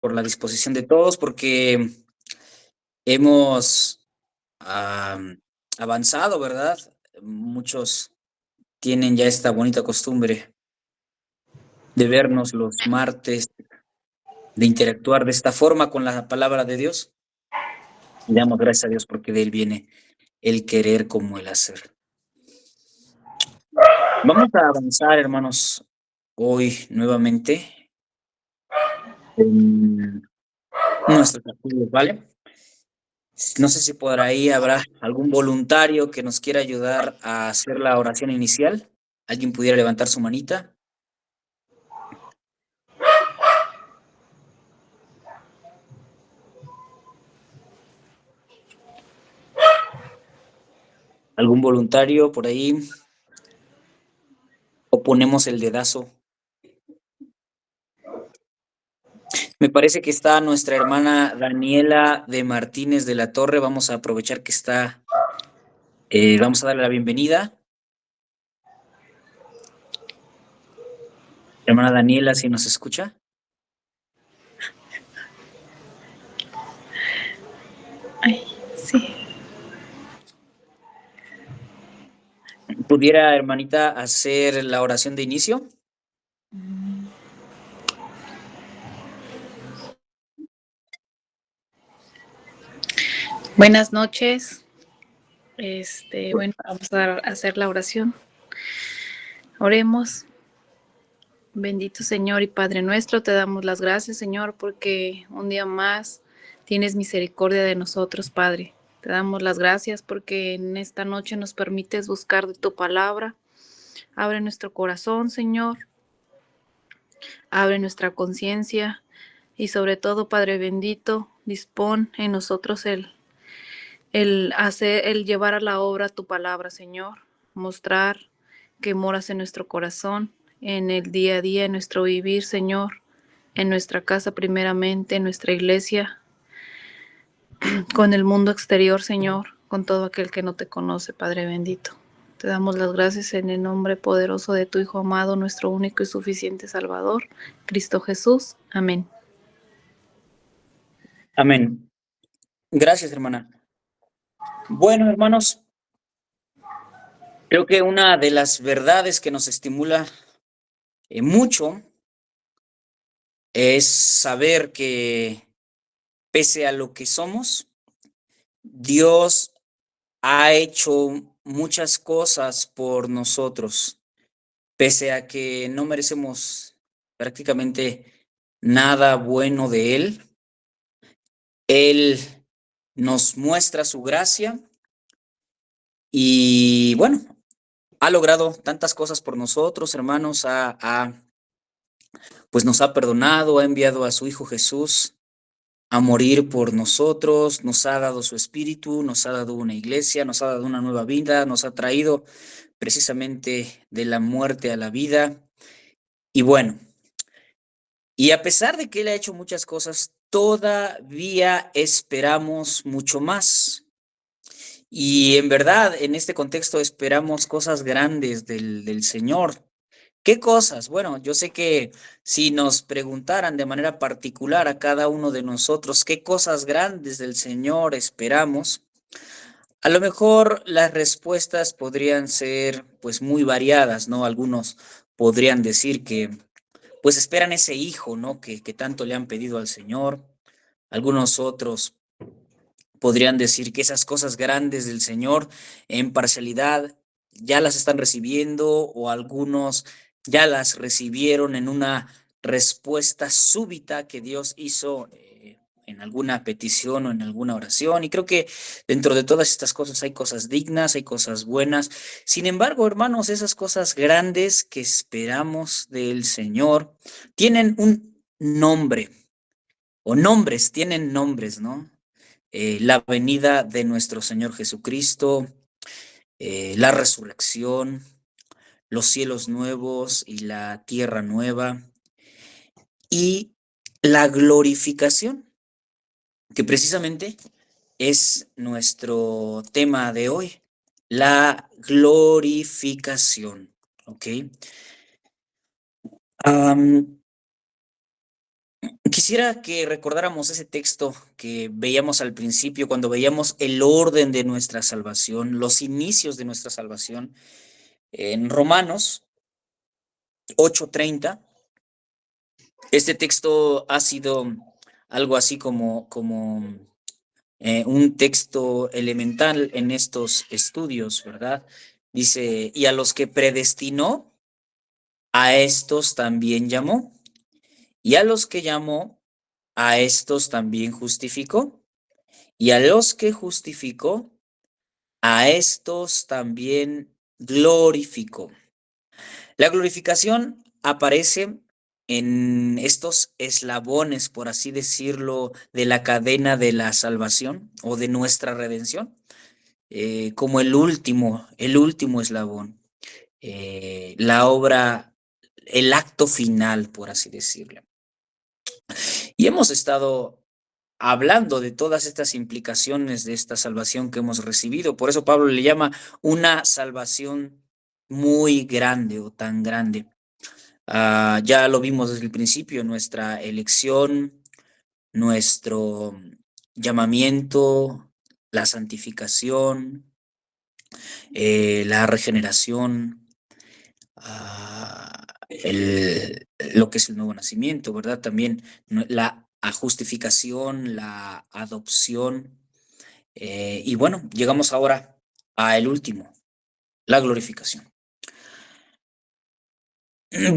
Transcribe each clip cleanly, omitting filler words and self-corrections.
por la disposición de todos, porque hemos avanzado, ¿verdad? Muchos tienen ya esta bonita costumbre de vernos los martes, de interactuar de esta forma con la palabra de Dios. Y damos gracias a Dios porque de Él viene el querer como el hacer. Vamos a avanzar, hermanos, hoy nuevamente en nuestro capítulo, ¿vale? No sé si por ahí habrá algún voluntario que nos quiera ayudar a hacer la oración inicial. ¿Alguien pudiera levantar su manita? ¿Algún voluntario por ahí? ¿O ponemos el dedazo? Me parece que está nuestra hermana Daniela de Martínez de la Torre. Vamos a aprovechar que está, vamos a darle la bienvenida. Hermana Daniela, si nos escucha. Ay, sí. ¿Pudiera, hermanita, hacer la oración de inicio? Buenas noches. Bueno, vamos a hacer la oración. Oremos. Bendito Señor y Padre nuestro, te damos las gracias, Señor, porque un día más tienes misericordia de nosotros, Padre. Te damos las gracias porque en esta noche nos permites buscar de tu palabra. Abre nuestro corazón, Señor. Abre nuestra conciencia y sobre todo, Padre bendito, dispón en nosotros el llevar a la obra tu palabra, Señor, mostrar que moras en nuestro corazón, en el día a día, en nuestro vivir, Señor, en nuestra casa primeramente, en nuestra iglesia, con el mundo exterior, Señor, con todo aquel que no te conoce, Padre bendito. Te damos las gracias en el nombre poderoso de tu Hijo amado, nuestro único y suficiente Salvador, Cristo Jesús. Amén. Amén. Gracias, hermana. Bueno, hermanos, creo que una de las verdades que nos estimula mucho es saber que pese a lo que somos, Dios ha hecho muchas cosas por nosotros, pese a que no merecemos prácticamente nada bueno de Él. Él nos muestra su gracia y bueno, ha logrado tantas cosas por nosotros, hermanos, pues nos ha perdonado, ha enviado a su Hijo Jesús a morir por nosotros, nos ha dado su espíritu, nos ha dado una iglesia, nos ha dado una nueva vida, nos ha traído precisamente de la muerte a la vida. Y bueno, y a pesar de que Él ha hecho muchas cosas, todavía esperamos mucho más. Y en verdad, en este contexto esperamos cosas grandes del Señor. ¿Qué cosas? Bueno, yo sé que si nos preguntaran de manera particular a cada uno de nosotros qué cosas grandes del Señor esperamos, a lo mejor las respuestas podrían ser pues muy variadas, ¿no? Algunos podrían decir que pues esperan ese hijo, ¿no? Que tanto le han pedido al Señor. Algunos otros podrían decir que esas cosas grandes del Señor en parcialidad ya las están recibiendo o algunos ya las recibieron en una respuesta súbita que Dios hizo en alguna petición o en alguna oración. Y creo que dentro de todas estas cosas hay cosas dignas, hay cosas buenas. Sin embargo, hermanos, esas cosas grandes que esperamos del Señor tienen un nombre o nombres, tienen nombres, ¿no? La venida de nuestro Señor Jesucristo, la resurrección, los cielos nuevos y la tierra nueva, y la glorificación, que precisamente es nuestro tema de hoy, la glorificación, ¿ok? Am, Quisiera que recordáramos ese texto que veíamos al principio, cuando veíamos el orden de nuestra salvación, los inicios de nuestra salvación, en Romanos 8:30. Este texto ha sido algo así como un texto elemental en estos estudios, ¿verdad? Dice, y a los que predestinó, a estos también llamó, y a los que llamó, a estos también justificó, y a los que justificó, a estos también glorificó. La glorificación aparece en estos eslabones, por así decirlo, de la cadena de la salvación o de nuestra redención, como el último eslabón, la obra, el acto final, por así decirlo. Y hemos estado hablando de todas estas implicaciones de esta salvación que hemos recibido. Por eso Pablo le llama una salvación muy grande o tan grande. Ya lo vimos desde el principio, nuestra elección, nuestro llamamiento, la santificación, la regeneración, lo que es el nuevo nacimiento, ¿verdad? También la justificación, la adopción. Y bueno, llegamos ahora a el último, la glorificación.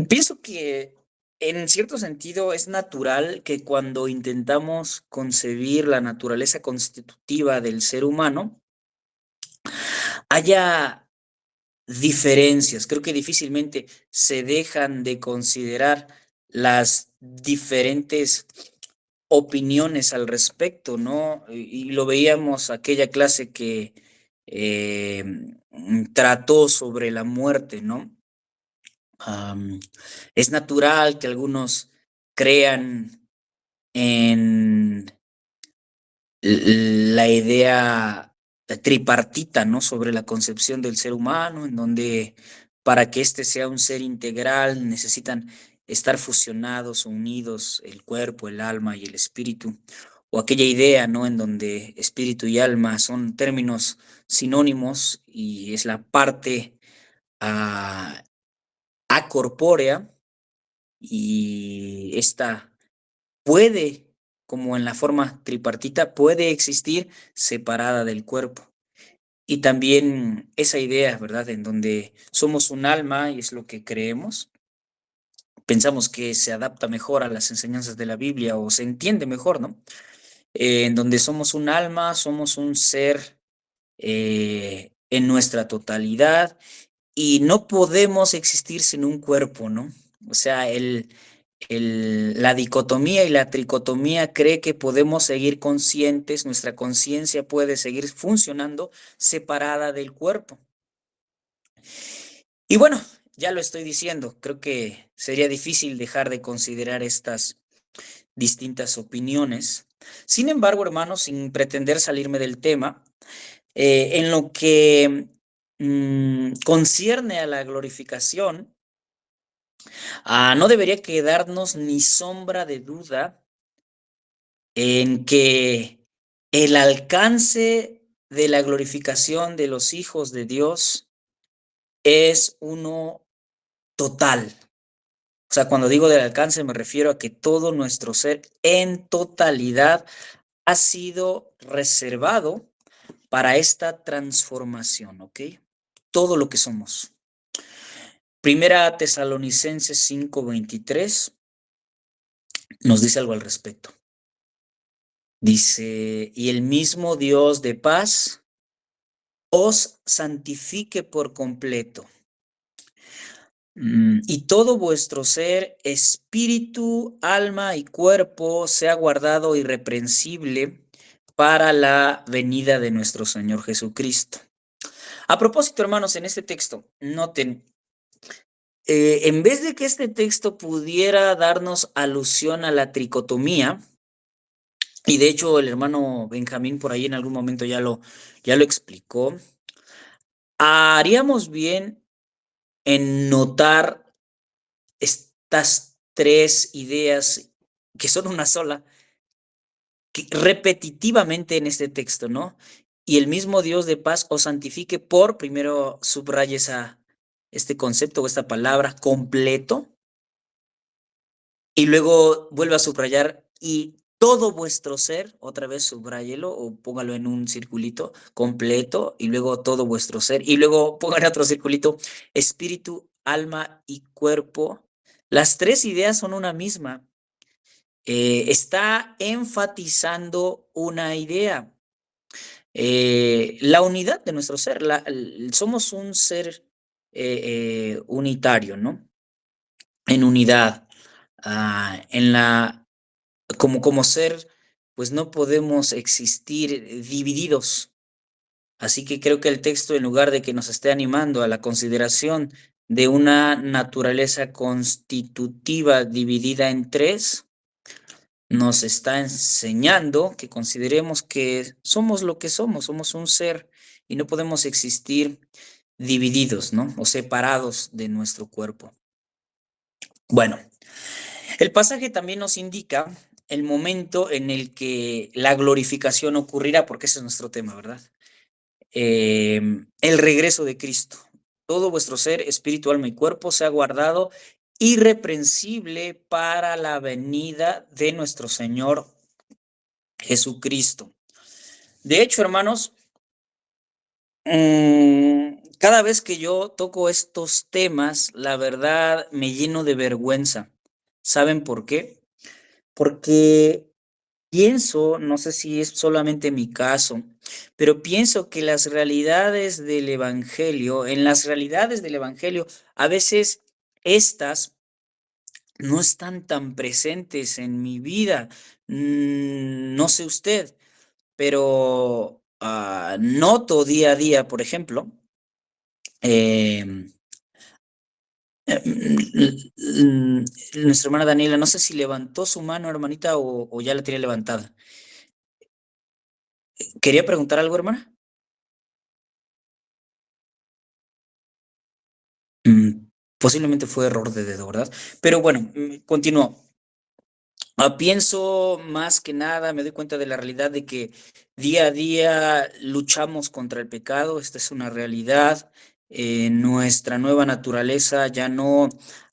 Pienso que en cierto sentido es natural que cuando intentamos concebir la naturaleza constitutiva del ser humano, haya diferencias. Creo que difícilmente se dejan de considerar las diferentes opiniones al respecto, ¿no? Y lo veíamos aquella clase que trató sobre la muerte, ¿no? Es natural que algunos crean en la idea tripartita, ¿no? Sobre la concepción del ser humano, en donde para que éste sea un ser integral necesitan estar fusionados o unidos el cuerpo, el alma y el espíritu. O aquella idea, ¿no? En donde espíritu y alma son términos sinónimos y es la parte ah, acorpórea y esta puede, como en la forma tripartita, puede existir separada del cuerpo. Y también esa idea, ¿verdad? En donde somos un alma y es lo que creemos, pensamos que se adapta mejor a las enseñanzas de la Biblia o se entiende mejor, ¿no? En donde somos un alma, somos un ser en nuestra totalidad y no podemos existir sin un cuerpo, ¿no? O sea, la dicotomía y la tricotomía cree que podemos seguir conscientes, nuestra conciencia puede seguir funcionando separada del cuerpo. Y bueno, ya lo estoy diciendo, creo que sería difícil dejar de considerar estas distintas opiniones. Sin embargo, hermanos, sin pretender salirme del tema, en lo que concierne a la glorificación, no debería quedarnos ni sombra de duda en que el alcance de la glorificación de los hijos de Dios es uno total. O sea, cuando digo del alcance me refiero a que todo nuestro ser en totalidad ha sido reservado para esta transformación, ¿ok? Todo lo que somos. Primera Tesalonicenses 5:23 nos dice algo al respecto. Dice, y el mismo Dios de paz os santifique por completo. Y todo vuestro ser, espíritu, alma y cuerpo sea guardado irreprensible para la venida de nuestro Señor Jesucristo. A propósito, hermanos, en este texto, noten, en vez de que este texto pudiera darnos alusión a la tricotomía, y de hecho el hermano Benjamín por ahí en algún momento ya lo explicó, haríamos bien en notar estas tres ideas que son una sola, que repetitivamente en este texto, ¿no? Y el mismo Dios de paz os santifique por, primero subraya este concepto o esta palabra, completo, y luego vuelve a subrayar y todo vuestro ser, otra vez subráyelo o póngalo en un circulito completo y luego todo vuestro ser y luego pongan otro circulito, espíritu, alma y cuerpo. Las tres ideas son una misma. Está enfatizando una idea, la unidad de nuestro ser. Somos un ser unitario, ¿no? En unidad, en la como ser, pues no podemos existir divididos. Así que creo que el texto, en lugar de que nos esté animando a la consideración de una naturaleza constitutiva dividida en tres, nos está enseñando que consideremos que somos lo que somos un ser y no podemos existir divididos, ¿no? O separados de nuestro cuerpo. Bueno, el pasaje también nos indica el momento en el que la glorificación ocurrirá, porque ese es nuestro tema, ¿verdad? El regreso de Cristo. Todo vuestro ser, espíritu, alma y cuerpo sea guardado irreprensible para la venida de nuestro Señor Jesucristo. De hecho, hermanos, cada vez que yo toco estos temas, la verdad me lleno de vergüenza. ¿Saben por qué? Porque pienso, no sé si es solamente mi caso, pero pienso que las realidades del evangelio, en las realidades del evangelio, a veces estas no están tan presentes en mi vida. No sé usted, pero noto día a día, por ejemplo, em, nuestra hermana Daniela, no sé si levantó su mano, hermanita, o ya la tiene levantada. ¿Quería preguntar algo, hermana? Posiblemente fue error de dedo, ¿verdad? Pero bueno, continúo. Pienso más que nada, me doy cuenta de la realidad de que día a día luchamos contra el pecado, esta es una realidad. Nuestra nueva naturaleza ya no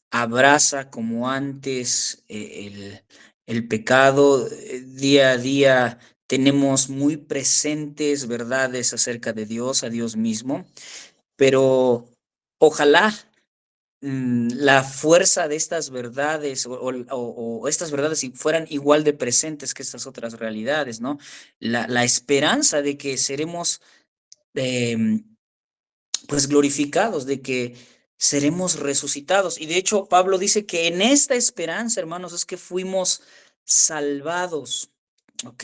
abraza como antes el pecado. Día a día tenemos muy presentes verdades acerca de Dios, a Dios mismo, pero ojalá la fuerza de estas verdades o estas verdades si fueran igual de presentes que estas otras realidades, ¿no? La esperanza de que seremos em, pues glorificados, de que seremos resucitados. Y de hecho, Pablo dice que en esta esperanza, hermanos, es que fuimos salvados, ¿ok?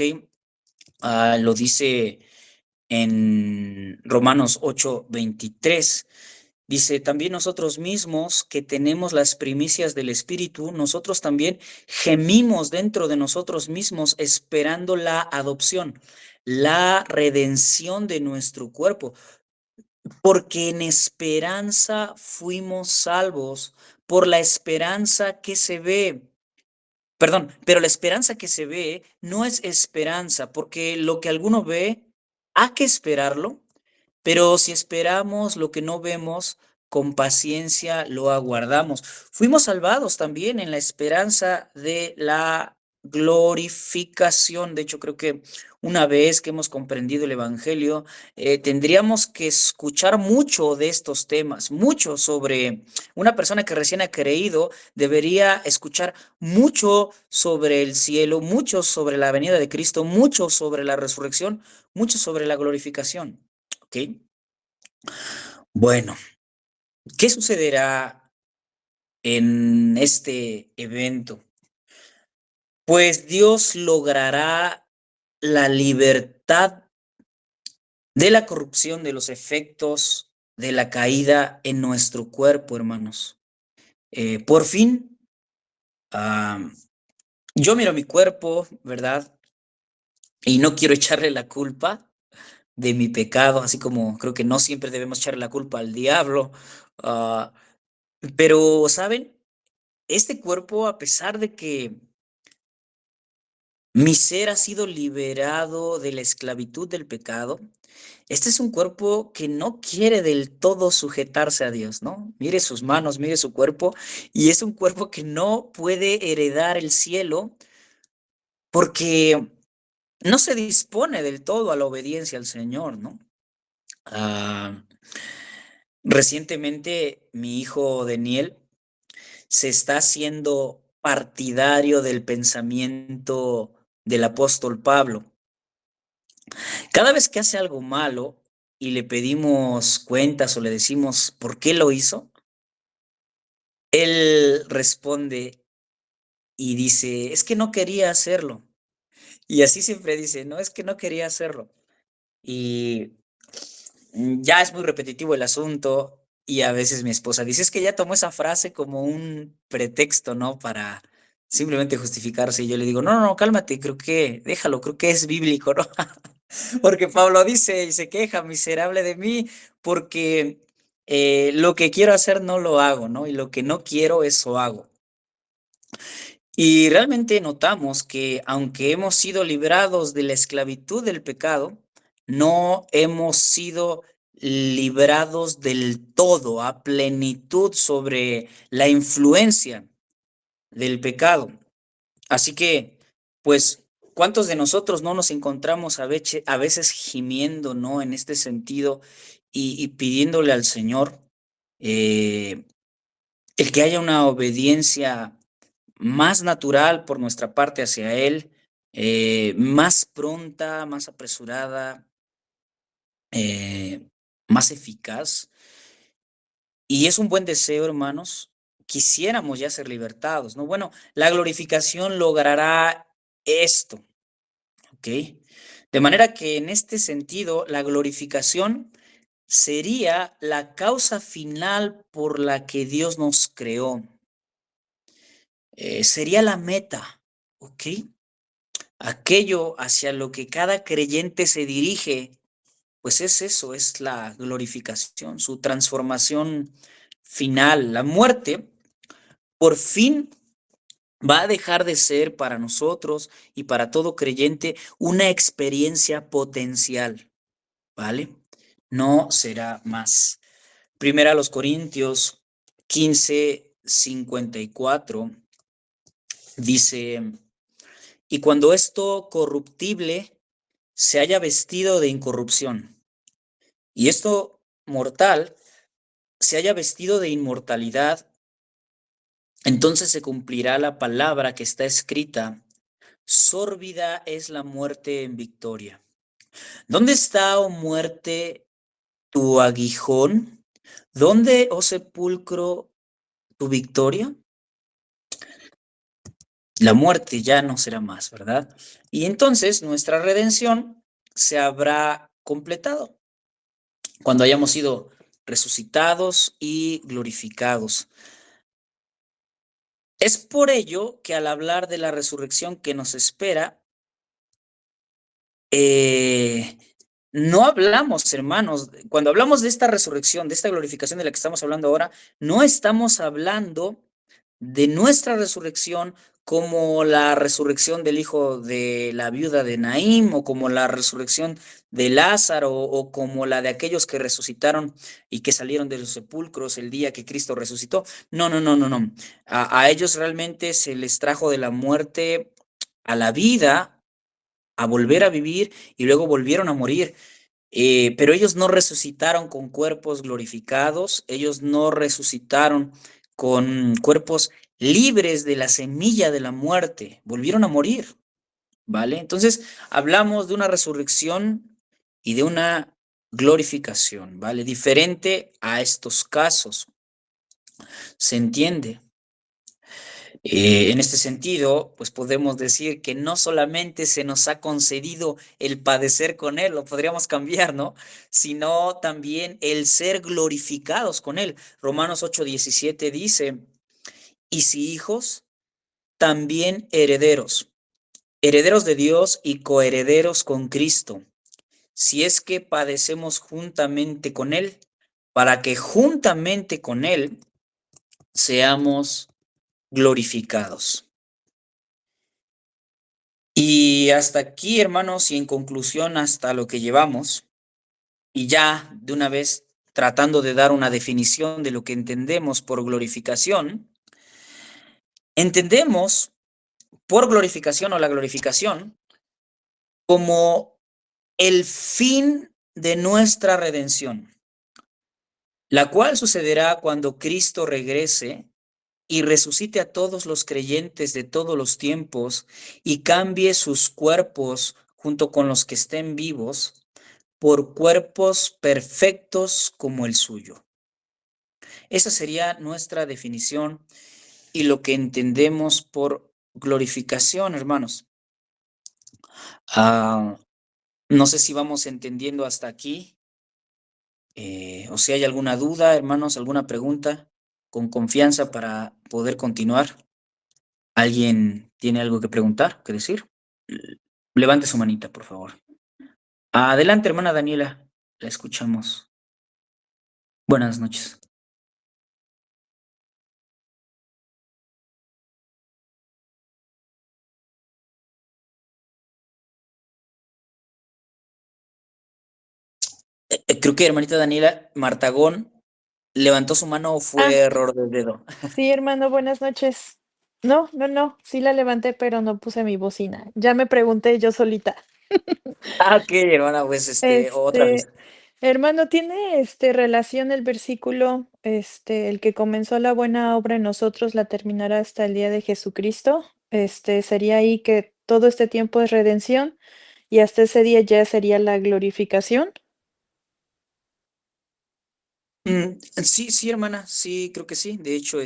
Lo dice en Romanos 8:23. Dice, también nosotros mismos que tenemos las primicias del Espíritu, nosotros también gemimos dentro de nosotros mismos esperando la adopción, la redención de nuestro cuerpo, porque en esperanza fuimos salvos, por la esperanza que se ve. Perdón, pero la esperanza que se ve no es esperanza, porque lo que alguno ve, hay que esperarlo, pero si esperamos lo que no vemos, con paciencia lo aguardamos. Fuimos salvados también en la esperanza de la glorificación. De hecho, creo que una vez que hemos comprendido el Evangelio, tendríamos que escuchar mucho de estos temas, mucho sobre una persona que recién ha creído, debería escuchar mucho sobre el cielo, mucho sobre la venida de Cristo, mucho sobre la resurrección, mucho sobre la glorificación. ¿Ok? Bueno, ¿qué sucederá en este evento? Pues Dios logrará la libertad de la corrupción de los efectos de la caída en nuestro cuerpo, hermanos. Por fin, ah, yo miro mi cuerpo, ¿verdad? Y no quiero echarle la culpa de mi pecado, así como creo que no siempre debemos echarle la culpa al diablo. ah, pero, ¿saben? Este cuerpo, a pesar de que Mi ser ha sido liberado de la esclavitud del pecado. Este es un cuerpo que no quiere del todo sujetarse a Dios, ¿no? Mire sus manos, mire su cuerpo, y es un cuerpo que no puede heredar el cielo porque no se dispone del todo a la obediencia al Señor, ¿no? Ah, recientemente mi hijo Daniel se está haciendo partidario del pensamiento del apóstol Pablo. Cada vez que hace algo malo y le pedimos cuentas o le decimos por qué lo hizo, él responde y dice, es que no quería hacerlo. Y así siempre dice, no, es que no quería hacerlo. Y ya es muy repetitivo el asunto y a veces mi esposa dice, es que ya tomó esa frase como un pretexto, ¿no? Para simplemente justificarse. Y yo le digo, no, no, no, cálmate, creo que, déjalo, creo que es bíblico, ¿no? Porque Pablo dice y se queja, miserable de mí, porque lo que quiero hacer no lo hago, ¿no? Y lo que no quiero, eso hago. Y realmente notamos que aunque hemos sido librados de la esclavitud del pecado, no hemos sido librados del todo, a plenitud sobre la influencia del pecado. Así que, pues, ¿cuántos de nosotros no nos encontramos a veces gimiendo, ¿no? En este sentido y pidiéndole al Señor eh, el que haya una obediencia más natural por nuestra parte hacia Él, más pronta, más apresurada, eh, más eficaz. Y es un buen deseo, hermanos. Quisiéramos ya ser libertados, ¿no? Bueno, la glorificación logrará esto, ¿ok? De manera que en este sentido, la glorificación sería la causa final por la que Dios nos creó. Sería la meta, ¿ok? Aquello hacia lo que cada creyente se dirige, pues es eso, es la glorificación, su transformación final. La muerte, por fin, va a dejar de ser para nosotros y para todo creyente una experiencia potencial, ¿vale? No será más. Primera a los Corintios 15:54 dice, y cuando esto corruptible se haya vestido de incorrupción, y esto mortal se haya vestido de inmortalidad, entonces se cumplirá la palabra que está escrita, sórbida es la muerte en victoria. ¿Dónde está, oh muerte, tu aguijón? ¿Dónde, oh sepulcro, tu victoria? La muerte ya no será más, ¿verdad? Y entonces nuestra redención se habrá completado cuando hayamos sido resucitados y glorificados. Es por ello que al hablar de la resurrección que nos espera, eh, no hablamos, hermanos, cuando hablamos de esta resurrección, de esta glorificación de la que estamos hablando ahora, no estamos hablando de nuestra resurrección como la resurrección del hijo de la viuda de Naín o como la resurrección de Lázaro o como la de aquellos que resucitaron y que salieron de los sepulcros el día que Cristo resucitó. No, no, no, no, no. A ellos realmente se les trajo de la muerte a la vida, a volver a vivir y luego volvieron a morir. Pero ellos no resucitaron con cuerpos glorificados, ellos no resucitaron con cuerpos libres de la semilla de la muerte, volvieron a morir, ¿vale? Entonces, hablamos de una resurrección y de una glorificación, ¿vale? Diferente a estos casos, ¿se entiende? En este sentido, pues podemos decir que no solamente se nos ha concedido el padecer con Él, lo podríamos cambiar, ¿no? Sino también el ser glorificados con Él. Romanos 8:17 dice, y si hijos, también herederos, herederos de Dios y coherederos con Cristo, si es que padecemos juntamente con Él, para que juntamente con Él seamos glorificados. Y hasta aquí, hermanos, y en conclusión, hasta lo que llevamos, y ya de una vez tratando de dar una definición de lo que entendemos por glorificación, entendemos por glorificación o la glorificación como el fin de nuestra redención, la cual sucederá cuando Cristo regrese y resucite a todos los creyentes de todos los tiempos y cambie sus cuerpos junto con los que estén vivos por cuerpos perfectos como el suyo. Esa sería nuestra definición y lo que entendemos por glorificación, hermanos. No sé si vamos entendiendo hasta aquí, o si hay alguna duda, hermanos, alguna pregunta, con confianza para poder continuar. ¿Alguien tiene algo que preguntar, que decir? Levante su manita, por favor. Adelante, hermana Daniela, la escuchamos. Buenas noches. Creo que hermanita Daniela Martagón levantó su mano o fue Ah, error del dedo. sí, hermano, buenas noches. No, no, no, sí la levanté, pero no puse mi bocina. Ya me pregunté yo solita. Ok, hermana, pues otra vez. Este, hermano, ¿tiene relación el versículo, el que comenzó la buena obra en nosotros la terminará hasta el día de Jesucristo? Sería ahí que todo este tiempo es redención y hasta ese día ya sería la glorificación. Sí, sí, hermana, sí, creo que sí. De hecho,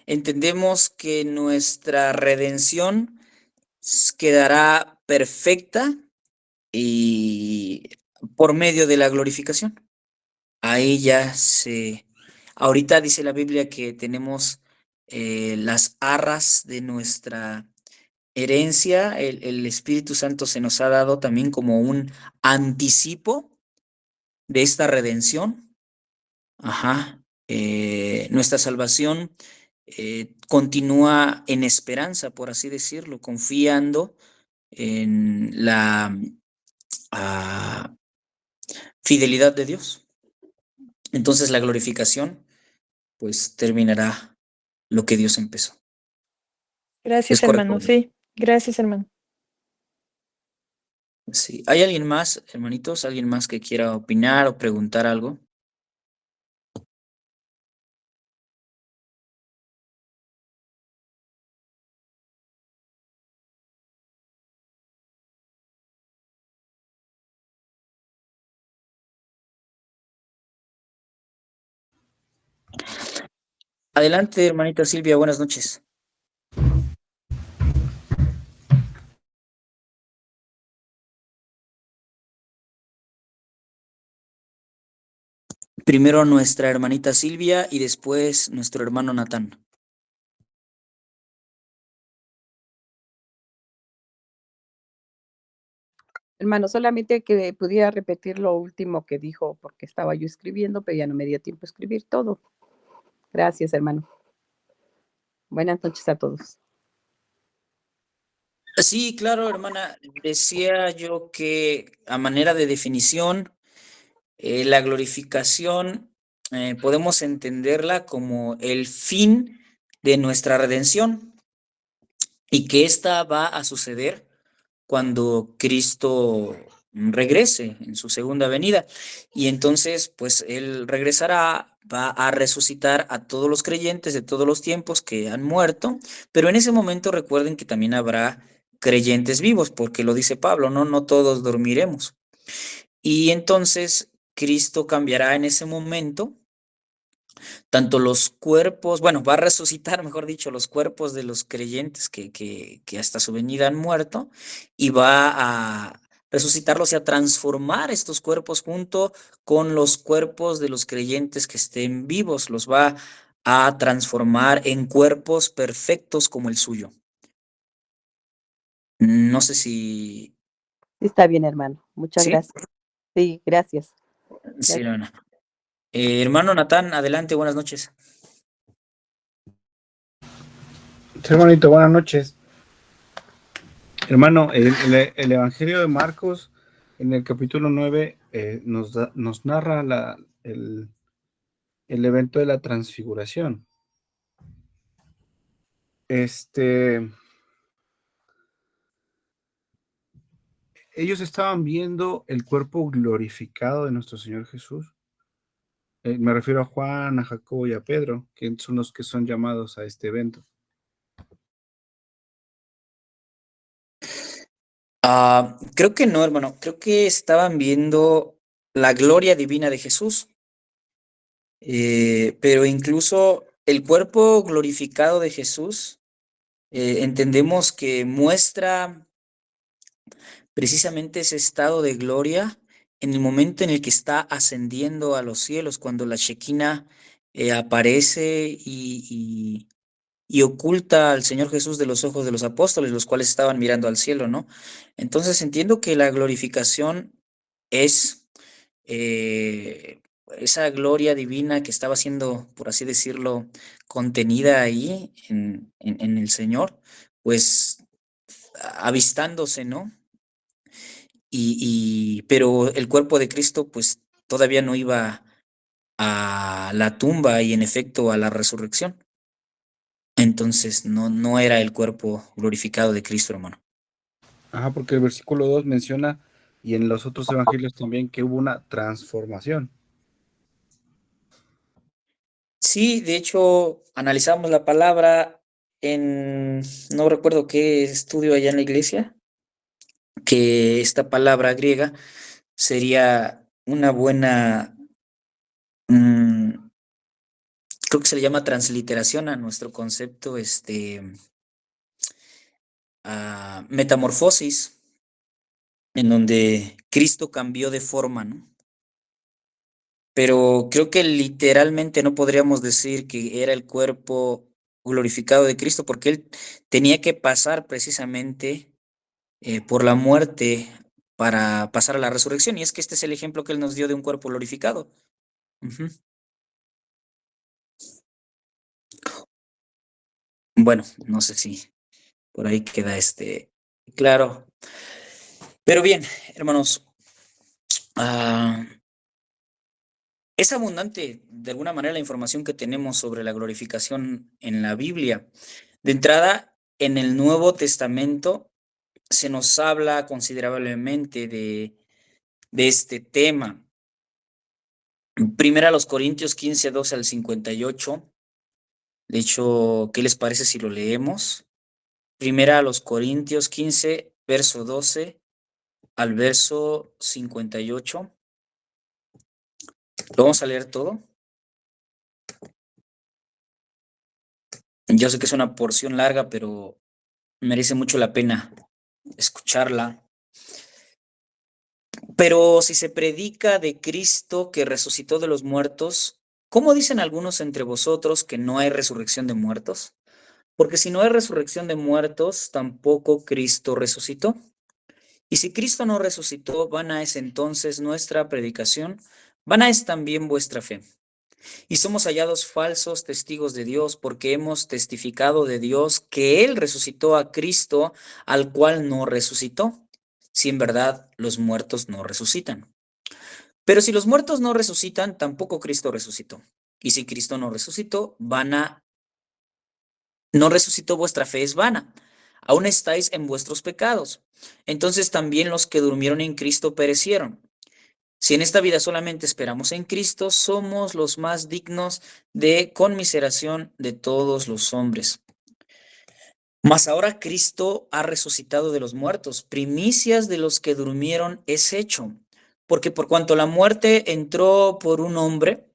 entendemos que nuestra redención quedará perfecta y por medio de la glorificación. Ahí ya ahorita dice la Biblia que tenemos las arras de nuestra herencia, el Espíritu Santo se nos ha dado también como un anticipo de esta redención. Ajá. Nuestra salvación continúa en esperanza, por así decirlo, confiando en la ah, fidelidad de Dios. Entonces la glorificación, pues terminará lo que Dios empezó. Es Gracias, correcto. hermano, sí. Gracias, hermano. Sí. ¿Hay alguien más, hermanitos? ¿Alguien más que quiera opinar o preguntar algo? Adelante, hermanita Silvia, buenas noches. Primero nuestra hermanita Silvia y después nuestro hermano Natán. Hermano, solamente que pudiera repetir lo último que dijo, porque estaba yo escribiendo, pero ya no me dio tiempo a escribir todo. Gracias, hermano. Buenas noches a todos. Sí, claro, hermana. Decía yo que a manera de definición, la glorificación podemos entenderla como el fin de nuestra redención y que esta va a suceder cuando Cristo regrese en su segunda venida. Y entonces, pues Él regresará, va a resucitar a todos los creyentes de todos los tiempos que han muerto, pero en ese momento recuerden que también habrá creyentes vivos, porque lo dice Pablo, ¿no? No todos dormiremos. Y entonces Cristo cambiará en ese momento tanto los cuerpos, bueno, va a resucitar, mejor dicho, los cuerpos de los creyentes que hasta su venida han muerto y va a resucitarlos y a transformar estos cuerpos junto con los cuerpos de los creyentes que estén vivos, los va a transformar en cuerpos perfectos como el suyo. No sé si... Sí, está bien, hermano. Muchas ¿Sí? gracias. Sí, gracias. Sí, Lorena. Hermano Natán, adelante, buenas noches. Sí, hermanito, buenas noches. Hermano, el Evangelio de Marcos, en el capítulo 9, nos narra el evento de la transfiguración. Ellos estaban viendo el cuerpo glorificado de nuestro Señor Jesús. Me refiero a Juan, a Jacobo y a Pedro, que son los que son llamados a este evento. Creo que no, hermano. Creo que estaban viendo la gloria divina de Jesús. Pero incluso el cuerpo glorificado de Jesús, entendemos que muestra precisamente ese estado de gloria en el momento en el que está ascendiendo a los cielos, cuando la Shekinah aparece y oculta al Señor Jesús de los ojos de los apóstoles, los cuales estaban mirando al cielo, ¿no? Entonces entiendo que la glorificación es esa gloria divina que estaba siendo, por así decirlo, contenida ahí en el Señor, pues avistándose, ¿no? Pero el cuerpo de Cristo, pues todavía no iba a la tumba y en efecto a la resurrección. Entonces no era el cuerpo glorificado de Cristo, hermano. Ajá, porque el versículo 2 menciona, y en los otros evangelios también, que hubo una transformación. Sí, de hecho, analizamos la palabra no recuerdo qué estudio allá en la iglesia, que esta palabra griega sería una buena, creo que se le llama transliteración a nuestro concepto, metamorfosis, en donde Cristo cambió de forma, ¿no? Pero creo que literalmente no podríamos decir que era el cuerpo glorificado de Cristo, porque él tenía que pasar precisamente por la muerte para pasar a la resurrección. Y es que este es el ejemplo que él nos dio de un cuerpo glorificado. Ujú. Bueno, no sé si por ahí queda claro. Pero bien, hermanos, es abundante de alguna manera la información que tenemos sobre la glorificación en la Biblia. De entrada, en el Nuevo Testamento se nos habla considerablemente de este tema. Primera a los Corintios 15, 12 al 58. De hecho, ¿qué les parece si lo leemos? Primera a los Corintios 15, verso 12 al verso 58. ¿Lo vamos a leer todo? Yo sé que es una porción larga, pero merece mucho la pena escucharla. Pero si se predica de Cristo que resucitó de los muertos, ¿cómo dicen algunos entre vosotros que no hay resurrección de muertos? Porque si no hay resurrección de muertos, tampoco Cristo resucitó. Y si Cristo no resucitó, vana es entonces nuestra predicación, vana es también vuestra fe. Y somos hallados falsos testigos de Dios, porque hemos testificado de Dios que Él resucitó a Cristo, al cual no resucitó, si en verdad los muertos no resucitan. Pero si los muertos no resucitan, tampoco Cristo resucitó. Y si Cristo no resucitó, no resucitó, vuestra fe es vana. Aún estáis en vuestros pecados. Entonces también los que durmieron en Cristo perecieron. Si en esta vida solamente esperamos en Cristo, somos los más dignos de conmiseración de todos los hombres. Mas ahora Cristo ha resucitado de los muertos, primicias de los que durmieron es hecho. Porque por cuanto la muerte entró por un hombre,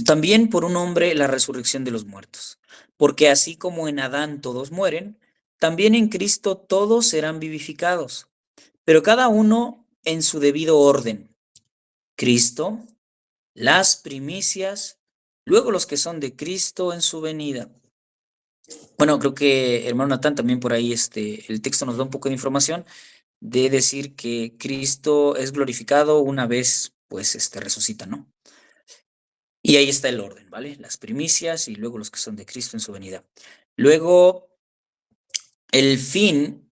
también por un hombre la resurrección de los muertos. Porque así como en Adán todos mueren, también en Cristo todos serán vivificados, pero cada uno en su debido orden. Cristo, las primicias, luego los que son de Cristo en su venida. Bueno, creo que hermano Natán también por ahí el texto nos da un poco de información de decir que Cristo es glorificado una vez pues resucita, ¿no? Y ahí está el orden, ¿vale? Las primicias y luego los que son de Cristo en su venida. Luego, el fin,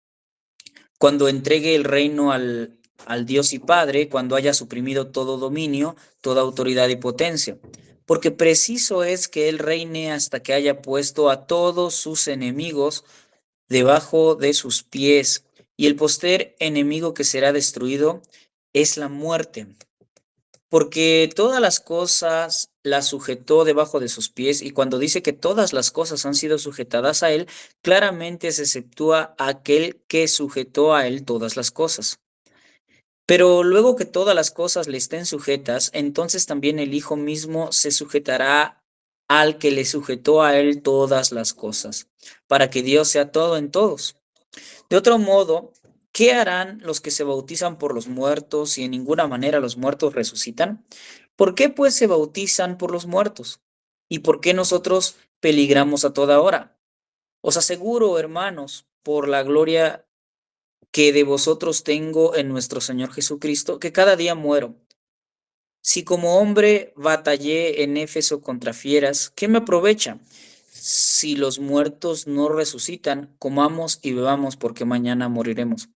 cuando entregue el reino al Dios y Padre, cuando haya suprimido todo dominio, toda autoridad y potencia. Porque preciso es que Él reine hasta que haya puesto a todos sus enemigos debajo de sus pies. Y el postrer enemigo que será destruido es la muerte. Porque todas las cosas las sujetó debajo de sus pies, y cuando dice que todas las cosas han sido sujetadas a Él, claramente se exceptúa aquel que sujetó a Él todas las cosas. Pero luego que todas las cosas le estén sujetas, entonces también el Hijo mismo se sujetará al que le sujetó a Él todas las cosas, para que Dios sea todo en todos. De otro modo, ¿qué harán los que se bautizan por los muertos si en ninguna manera los muertos resucitan? ¿Por qué pues se bautizan por los muertos? ¿Y por qué nosotros peligramos a toda hora? Os aseguro, hermanos, por la gloria que de vosotros tengo en nuestro Señor Jesucristo, que cada día muero. Si como hombre batallé en Éfeso contra fieras, ¿qué me aprovecha? Si los muertos no resucitan, comamos y bebamos, porque mañana moriremos.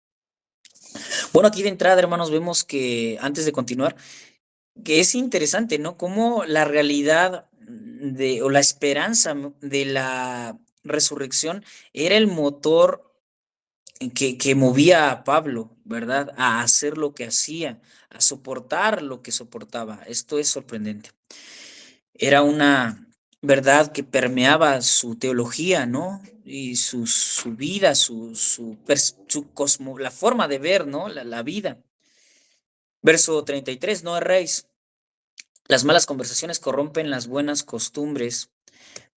Bueno, aquí de entrada, hermanos, vemos que antes de continuar, que es interesante, ¿no? Cómo la realidad o la esperanza de la resurrección era el motor que movía a Pablo, ¿verdad? A hacer lo que hacía, a soportar lo que soportaba. Esto es sorprendente. Era una verdad que permeaba su teología, ¿no? Y su vida, la forma de ver, ¿no? La vida. Verso 33, no erréis. Las malas conversaciones corrompen las buenas costumbres.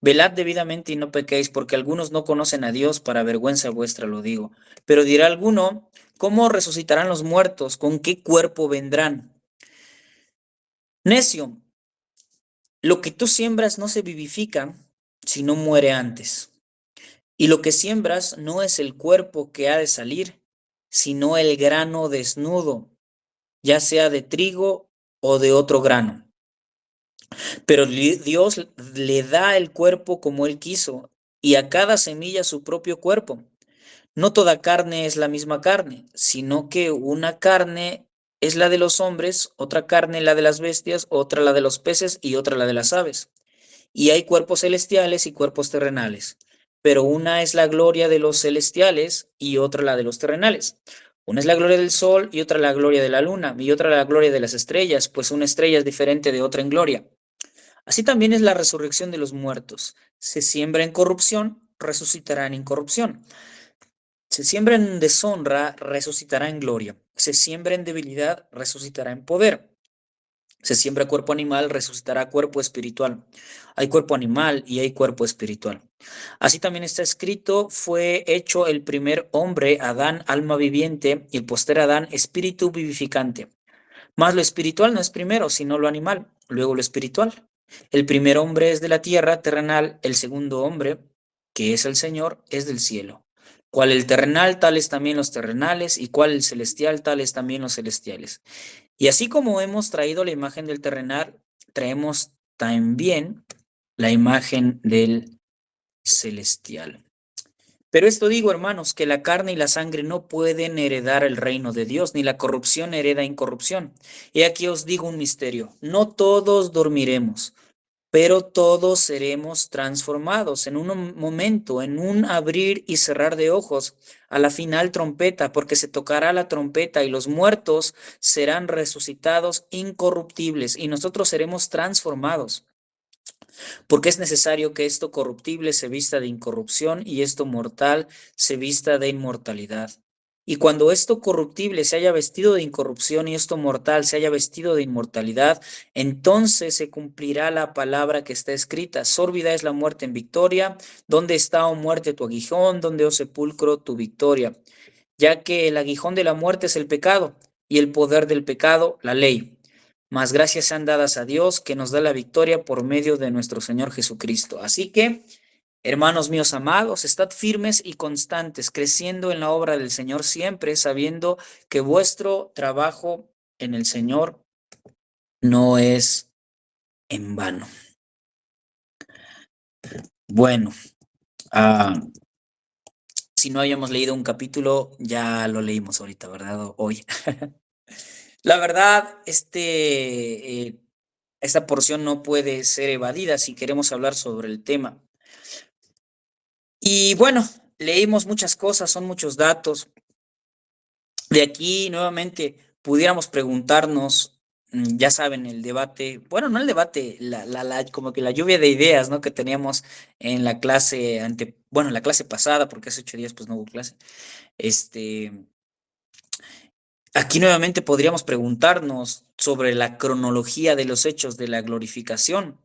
Velad debidamente y no pequéis, porque algunos no conocen a Dios, para vergüenza vuestra lo digo. Pero dirá alguno, ¿cómo resucitarán los muertos? ¿Con qué cuerpo vendrán? Necio, lo que tú siembras no se vivifica, sino muere antes. Y lo que siembras no es el cuerpo que ha de salir, sino el grano desnudo, ya sea de trigo o de otro grano. Pero Dios le da el cuerpo como Él quiso, y a cada semilla su propio cuerpo. No toda carne es la misma carne, sino que una carne es la de los hombres, otra carne la de las bestias, otra la de los peces y otra la de las aves. Y hay cuerpos celestiales y cuerpos terrenales, pero una es la gloria de los celestiales y otra la de los terrenales. Una es la gloria del sol y otra la gloria de la luna, y otra la gloria de las estrellas, pues una estrella es diferente de otra en gloria. Así también es la resurrección de los muertos. Se siembra en corrupción, resucitará en incorrupción. Se siembra en deshonra, resucitará en gloria. Se siembra en debilidad, resucitará en poder. Se siembra cuerpo animal, resucitará cuerpo espiritual. Hay cuerpo animal y hay cuerpo espiritual. Así también está escrito, fue hecho el primer hombre, Adán, alma viviente, y el posterior Adán, espíritu vivificante. Mas lo espiritual no es primero, sino lo animal, luego lo espiritual. El primer hombre es de la tierra terrenal, el segundo hombre, que es el Señor, es del cielo. Cual el terrenal, tales también los terrenales, y cual el celestial, tales también los celestiales. Y así como hemos traído la imagen del terrenal, traemos también la imagen del celestial. Pero esto digo, hermanos, que la carne y la sangre no pueden heredar el reino de Dios, ni la corrupción hereda incorrupción. Y aquí os digo un misterio, no todos dormiremos, pero todos seremos transformados en un momento, en un abrir y cerrar de ojos, a la final trompeta, porque se tocará la trompeta y los muertos serán resucitados incorruptibles y nosotros seremos transformados. Porque es necesario que esto corruptible se vista de incorrupción y esto mortal se vista de inmortalidad. Y cuando esto corruptible se haya vestido de incorrupción y esto mortal se haya vestido de inmortalidad, entonces se cumplirá la palabra que está escrita. Sórbida es la muerte en victoria. ¿Dónde está, oh muerte, tu aguijón? ¿Dónde, oh sepulcro, tu victoria? Ya que el aguijón de la muerte es el pecado y el poder del pecado, la ley. Mas gracias sean dadas a Dios que nos da la victoria por medio de nuestro Señor Jesucristo. Así que, hermanos míos amados, estad firmes y constantes, creciendo en la obra del Señor siempre, sabiendo que vuestro trabajo en el Señor no es en vano. Bueno, Si no habíamos leído un capítulo, ya lo leímos ahorita, ¿verdad? Hoy. La verdad, esta porción no puede ser evadida si queremos hablar sobre el tema. Y bueno, leímos muchas cosas, son muchos datos. De aquí, nuevamente, pudiéramos preguntarnos, ya saben, el debate, bueno, no el debate, como que la lluvia de ideas, ¿no? Que teníamos en la clase bueno, en la clase pasada, porque hace 8 días pues no hubo clase. Aquí nuevamente podríamos preguntarnos sobre la cronología de los hechos de la glorificación.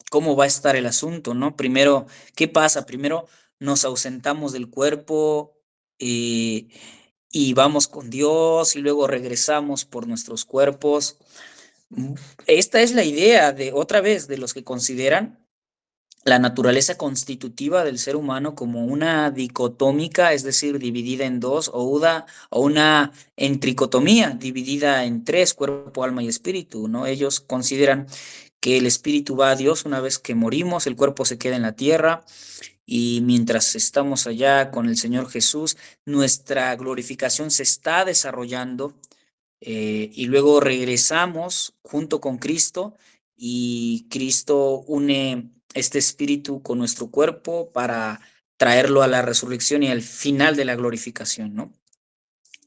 ¿Cómo va a estar el asunto, no? Primero, ¿qué pasa? Primero nos ausentamos del cuerpo y vamos con Dios y luego regresamos por nuestros cuerpos. Esta es la idea de, otra vez, de los que consideran la naturaleza constitutiva del ser humano como una dicotómica, es decir, dividida en dos, o una entricotomía, dividida en tres, cuerpo, alma y espíritu, ¿no? Ellos consideran que el espíritu va a Dios una vez que morimos, el cuerpo se queda en la tierra, y mientras estamos allá con el Señor Jesús, nuestra glorificación se está desarrollando, y luego regresamos junto con Cristo y Cristo une este espíritu con nuestro cuerpo para traerlo a la resurrección y al final de la glorificación, ¿no?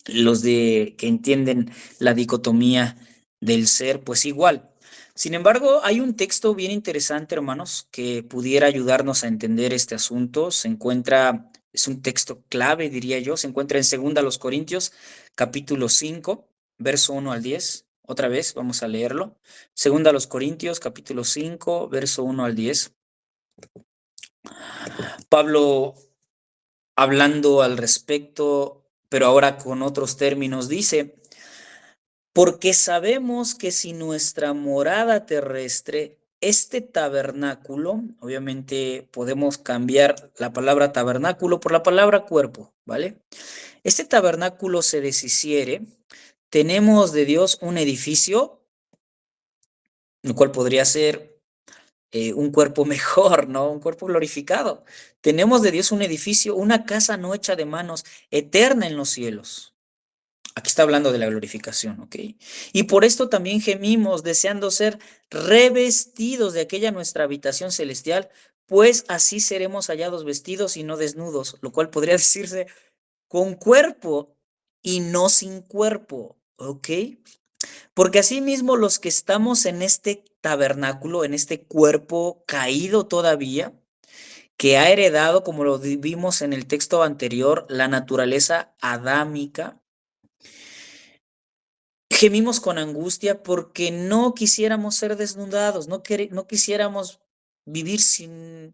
Los que entienden la dicotomía del ser, pues igual. Sin embargo, hay un texto bien interesante, hermanos, que pudiera ayudarnos a entender este asunto. Es un texto clave, diría yo, se encuentra en 2 Corintios, capítulo 5, verso 1 al 10. Otra vez, vamos a leerlo. 2 Corintios, capítulo 5, verso 1 al 10. Pablo, hablando al respecto, pero ahora con otros términos, dice: porque sabemos que si nuestra morada terrestre, este tabernáculo, obviamente podemos cambiar la palabra tabernáculo por la palabra cuerpo, ¿vale? Este tabernáculo se deshiciere, tenemos de Dios un edificio, el cual podría ser un cuerpo mejor, ¿no? Un cuerpo glorificado. Tenemos de Dios un edificio, una casa no hecha de manos, eterna en los cielos. Aquí está hablando de la glorificación, ¿ok? Y por esto también gemimos, deseando ser revestidos de aquella nuestra habitación celestial, pues así seremos hallados vestidos y no desnudos, lo cual podría decirse con cuerpo y no sin cuerpo, ¿ok? Porque asimismo los que estamos en este tabernáculo, en este cuerpo caído todavía, que ha heredado, como lo vimos en el texto anterior, la naturaleza adámica, gemimos con angustia porque no quisiéramos ser desnudados, no quisiéramos vivir sin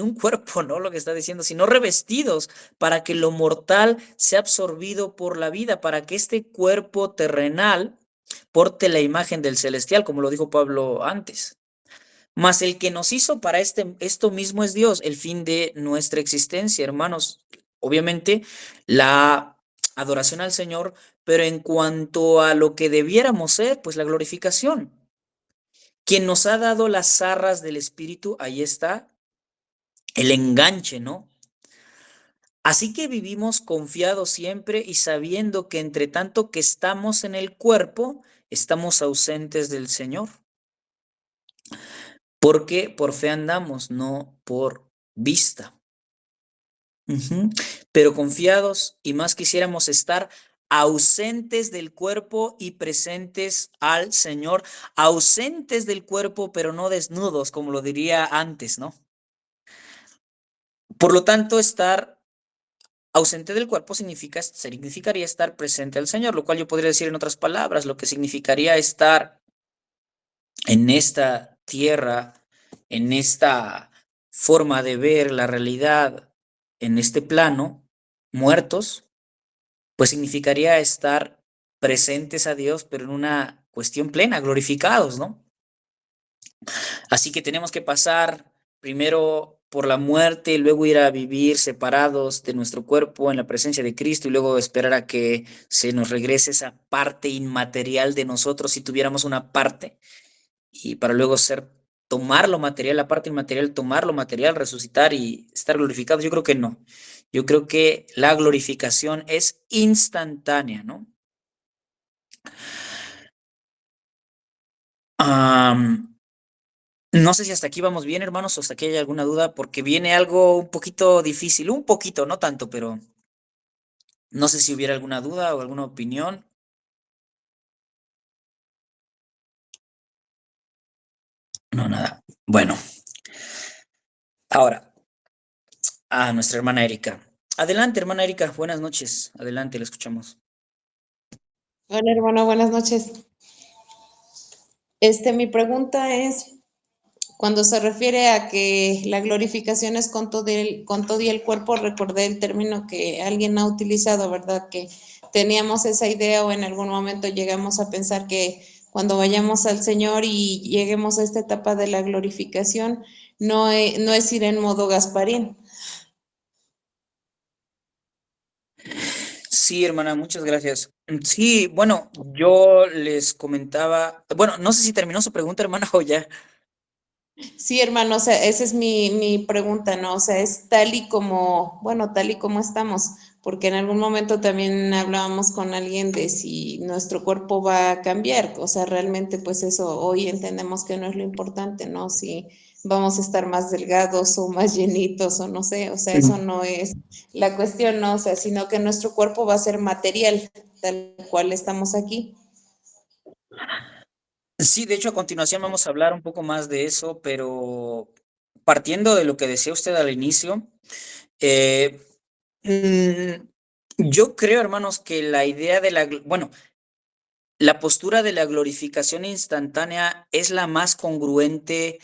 un cuerpo, ¿no? Lo que está diciendo, sino revestidos para que lo mortal sea absorbido por la vida, para que este cuerpo terrenal porte la imagen del celestial, como lo dijo Pablo antes. Mas el que nos hizo para esto mismo es Dios, el fin de nuestra existencia, hermanos. Obviamente, la adoración al Señor, pero en cuanto a lo que debiéramos ser, pues la glorificación. Quien nos ha dado las arras del Espíritu, ahí está el enganche, ¿no? Así que vivimos confiados siempre y sabiendo que entre tanto que estamos en el cuerpo, estamos ausentes del Señor. Porque por fe andamos, no por vista. Pero confiados, y más quisiéramos estar ausentes del cuerpo y presentes al Señor, ausentes del cuerpo, pero no desnudos, como lo diría antes, ¿no? Por lo tanto, estar ausente del cuerpo significaría estar presente al Señor, lo cual yo podría decir en otras palabras, lo que significaría estar en esta tierra, en esta forma de ver la realidad, en este plano, muertos, pues significaría estar presentes a Dios, pero en una cuestión plena, glorificados, ¿no? Así que tenemos que pasar primero por la muerte, luego ir a vivir separados de nuestro cuerpo en la presencia de Cristo y luego esperar a que se nos regrese esa parte inmaterial de nosotros si tuviéramos una parte, y para luego ser tomar lo material, la parte inmaterial, tomar lo material, resucitar y estar glorificado. Yo creo que no. Yo creo que la glorificación es instantánea, ¿no? No sé si hasta aquí vamos bien, hermanos, o hasta aquí hay alguna duda, porque viene algo un poquito difícil, un poquito, no tanto, pero no sé si hubiera alguna duda o alguna opinión. No, nada. Bueno, ahora a nuestra hermana Erika. Adelante, hermana Erika, buenas noches. Adelante, la escuchamos. Hola, hermano, buenas noches. Mi pregunta es, cuando se refiere a que la glorificación es con todo y el cuerpo, recordé el término que alguien ha utilizado, ¿verdad? Que teníamos esa idea o en algún momento llegamos a pensar que cuando vayamos al Señor y lleguemos a esta etapa de la glorificación, no es ir en modo Gasparín. Sí, hermana, muchas gracias. Sí, bueno, yo les comentaba, bueno, no sé si terminó su pregunta, hermana, o ya. Sí, hermano, o sea, esa es mi pregunta, ¿no? O sea, es tal y como, bueno, tal y como estamos, porque en algún momento también hablábamos con alguien de si nuestro cuerpo va a cambiar, o sea, realmente pues eso hoy entendemos que no es lo importante, ¿no? Si vamos a estar más delgados o más llenitos o no sé, o sea, eso no es la cuestión, ¿no? O sea, sino que nuestro cuerpo va a ser material, tal cual estamos aquí. Sí, de hecho, a continuación vamos a hablar un poco más de eso, pero partiendo de lo que decía usted al inicio, eh, mm, yo creo, hermanos, que la idea de bueno, la postura de la glorificación instantánea es la más congruente,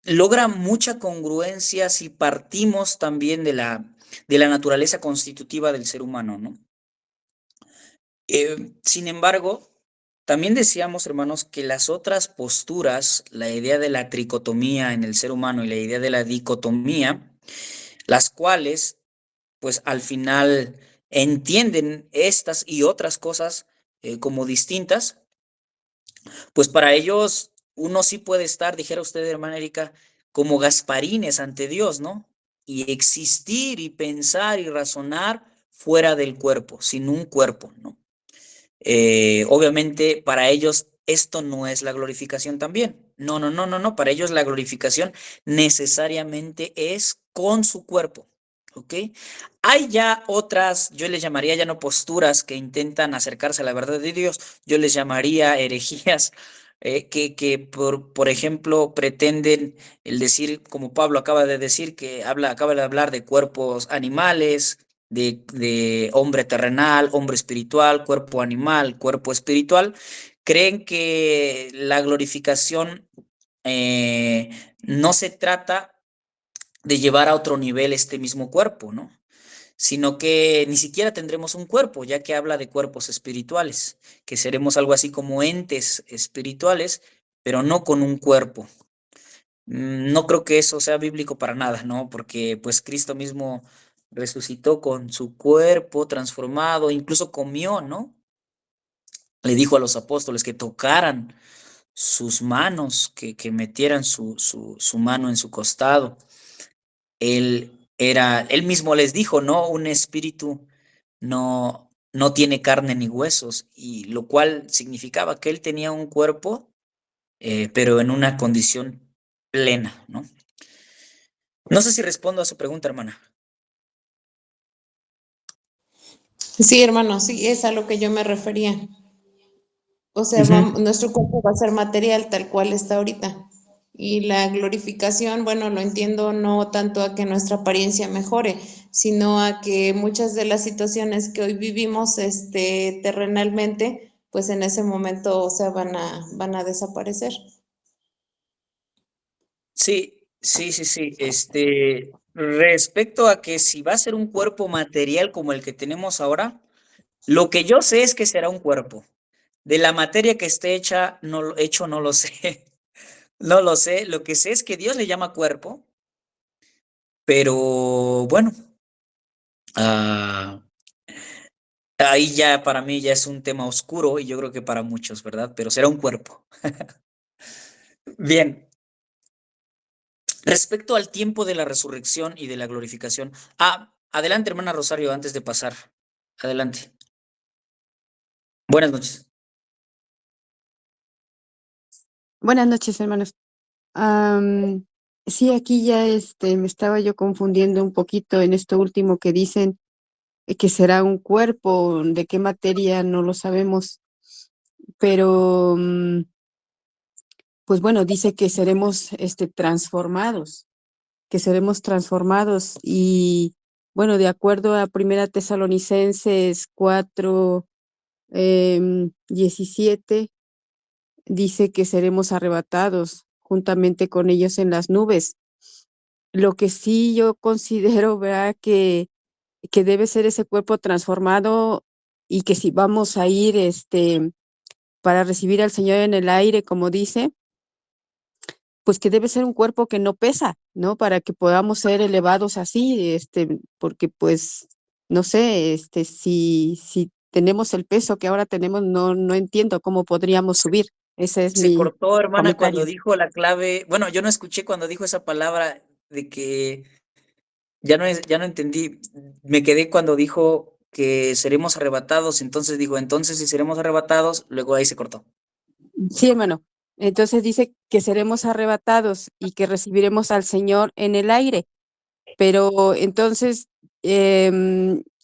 logra mucha congruencia si partimos también de la naturaleza constitutiva del ser humano, ¿no? Sin embargo, también decíamos, hermanos, que las otras posturas, la idea de la tricotomía en el ser humano y la idea de la dicotomía, las cuales, pues al final entienden estas y otras cosas como distintas, pues para ellos uno sí puede estar, dijera usted, hermana Erika, como Gasparines ante Dios, ¿no? Y existir y pensar y razonar fuera del cuerpo, sin un cuerpo, ¿no? Obviamente para ellos esto no es la glorificación también. No, no, no, no, no. Para ellos la glorificación necesariamente es con su cuerpo. ¿Ok? Hay ya otras, yo les llamaría ya no posturas que intentan acercarse a la verdad de Dios, yo les llamaría herejías, que por ejemplo, pretenden el decir, como Pablo acaba de decir, que acaba de hablar de cuerpos animales, de hombre terrenal, hombre espiritual, cuerpo animal, cuerpo espiritual, creen que la glorificación no se trata de llevar a otro nivel este mismo cuerpo, ¿no? Sino que ni siquiera tendremos un cuerpo, ya que habla de cuerpos espirituales, que seremos algo así como entes espirituales, pero no con un cuerpo. No creo que eso sea bíblico para nada, ¿no? Porque pues Cristo mismo resucitó con su cuerpo transformado, incluso comió, ¿no? Le dijo a los apóstoles que tocaran sus manos, que metieran su mano en su costado. Él mismo les dijo, ¿no? Un espíritu no tiene carne ni huesos, y lo cual significaba que él tenía un cuerpo, pero en una condición plena, ¿no? No sé si respondo a su pregunta, hermana. Sí, hermano, sí, es a lo que yo me refería. O sea, Ujú. nuestro cuerpo va a ser material tal cual está ahorita. Y la glorificación, bueno, lo entiendo no tanto a que nuestra apariencia mejore, sino a que muchas de las situaciones que hoy vivimos, terrenalmente, pues en ese momento, o sea, van a desaparecer. Sí, sí, sí, sí. Respecto a que si va a ser un cuerpo material como el que tenemos ahora, lo que yo sé es que será un cuerpo. De la materia que esté hecho, no lo sé. No lo sé. Lo que sé es que Dios le llama cuerpo, pero bueno, ah, ahí ya para mí ya es un tema oscuro y yo creo que para muchos, ¿verdad? Pero será un cuerpo. Bien. Respecto al tiempo de la resurrección y de la glorificación. Adelante, hermana Rosario, antes de pasar. Adelante. Buenas noches. Buenas noches, hermanos. Am, sí, aquí ya me estaba yo confundiendo un poquito en esto último que dicen que será un cuerpo, de qué materia no lo sabemos, pero pues bueno, dice que seremos transformados y bueno, de acuerdo a Primera Tesalonicenses 4, 17, dice que seremos arrebatados juntamente con ellos en las nubes. Lo que sí yo considero, ¿verdad? Que debe ser ese cuerpo transformado y que si vamos a ir para recibir al Señor en el aire, como dice, pues que debe ser un cuerpo que no pesa, ¿no? Para que podamos ser elevados así, porque pues, no sé, si tenemos el peso que ahora tenemos, no entiendo cómo podríamos subir. Ese es Se mi cortó, hermana, cuando comentario. dijo la clave. Bueno, yo no escuché cuando dijo esa palabra de que ya no entendí. Me quedé cuando dijo que seremos arrebatados. Entonces digo, entonces si seremos arrebatados, luego ahí se cortó. Sí, hermano. Entonces dice que seremos arrebatados y que recibiremos al Señor en el aire. Pero entonces,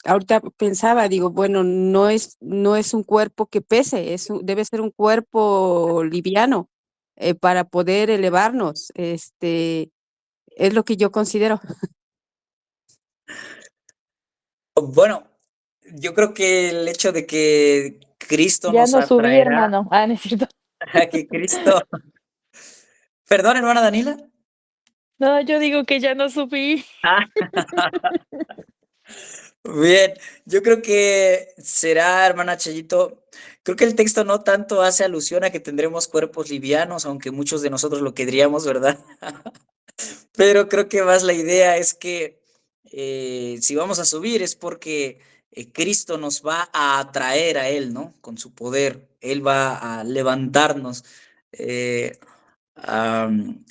ahorita pensaba, digo, bueno, no es un cuerpo que pese, debe ser un cuerpo liviano para poder elevarnos. Es lo que yo considero. Bueno, yo creo que el hecho de que Cristo Ya nos no subí, atraerá, hermano. Ah, no es cierto. a que Cristo. Perdón, hermana Danila. No, yo digo que ya no subí. Ah, bien, yo creo que será, hermana Chayito. Creo que el texto no tanto hace alusión a que tendremos cuerpos livianos, aunque muchos de nosotros lo querríamos, ¿verdad? Pero creo que más la idea es que si vamos a subir es porque Cristo nos va a atraer a Él, ¿no? Con su poder. Él va a levantarnos. Eh, am,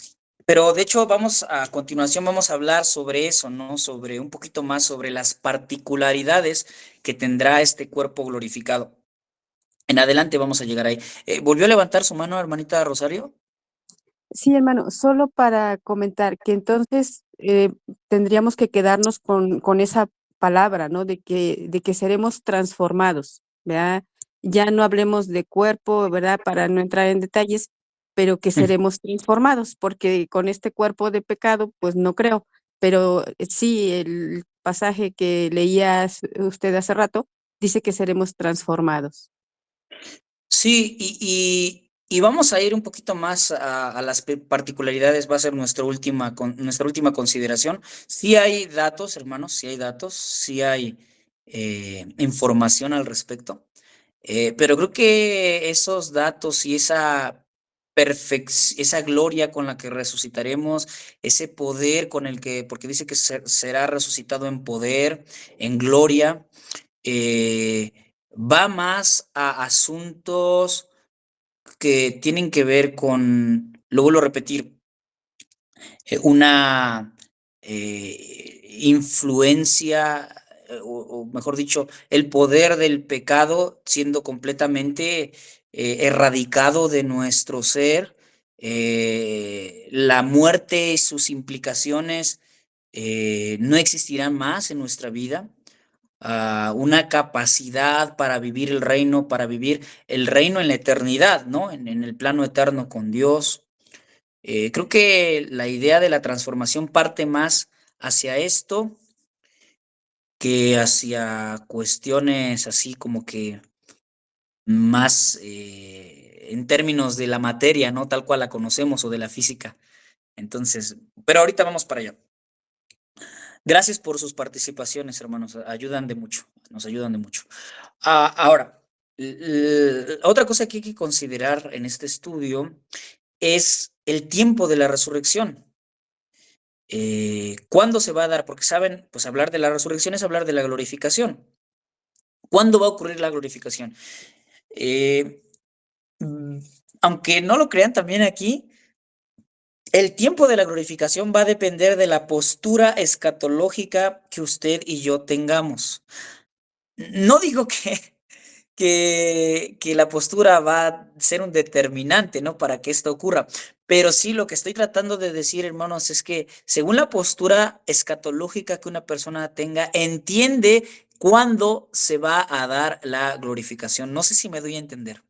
pero de hecho a continuación vamos a hablar sobre eso, ¿no? Sobre un poquito más sobre las particularidades que tendrá este cuerpo glorificado. En adelante vamos a llegar ahí. ¿Volvió a levantar su mano, hermanita Rosario? Sí, hermano, solo para comentar que entonces tendríamos que quedarnos con esa palabra, ¿no? De que seremos transformados, ¿verdad? Ya no hablemos de cuerpo, ¿verdad? Para no entrar en detalles, pero que seremos transformados, porque con este cuerpo de pecado, pues no creo. Pero sí, el pasaje que leía usted hace rato dice que seremos transformados. Sí, y vamos a ir un poquito más a las particularidades, va a ser nuestra última consideración. Sí hay datos, hermanos, sí hay información al respecto, pero creo que esos datos y esa gloria con la que resucitaremos, ese poder con el que, porque dice que será resucitado en poder, en gloria, eh, va más a asuntos que tienen que ver con, lo vuelvo a repetir, una influencia, o mejor dicho, el poder del pecado siendo completamente erradicado de nuestro ser, la muerte y sus implicaciones no existirán más en nuestra vida, una capacidad para vivir el reino, para vivir el reino en la eternidad, ¿no? En el plano eterno con Dios. Creo que la idea de la transformación parte más hacia esto que hacia cuestiones así como que más en términos de la materia, ¿no? Tal cual la conocemos o de la física. Entonces, pero ahorita vamos para allá. Gracias por sus participaciones, hermanos. Ayudan de mucho, nos ayudan de mucho. Ahora, otra cosa que hay que considerar en este estudio es el tiempo de la resurrección. ¿Cuándo se va a dar? Porque saben, pues hablar de la resurrección es hablar de la glorificación. ¿Cuándo va a ocurrir la glorificación? Eh, mm, Aunque no lo crean también aquí, el tiempo de la glorificación va a depender de la postura escatológica que usted y yo tengamos. No digo que la postura va a ser un determinante, ¿no? Para que esto ocurra. Pero sí, lo que estoy tratando de decir, hermanos, es que según la postura escatológica que una persona tenga, entiende cuándo se va a dar la glorificación. No sé si me doy a entender.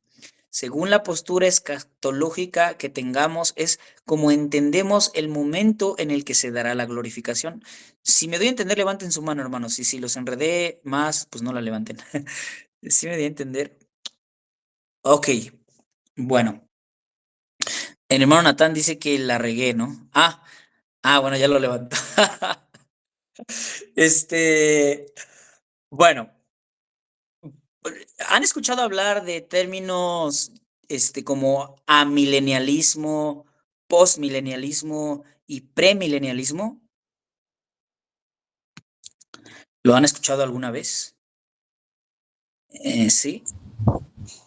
Según la postura escatológica que tengamos, es como entendemos el momento en el que se dará la glorificación. Si me doy a entender, levanten su mano, hermanos. Y si los enredé más, pues no la levanten. ¿Sí me doy a entender? Ok, bueno. El hermano Natán dice que la regué, ¿no? Bueno, ya lo levantó. Bueno, ¿han escuchado hablar de términos, como amilenialismo, postmilenialismo y premilenialismo? ¿Lo han escuchado alguna vez? Sí,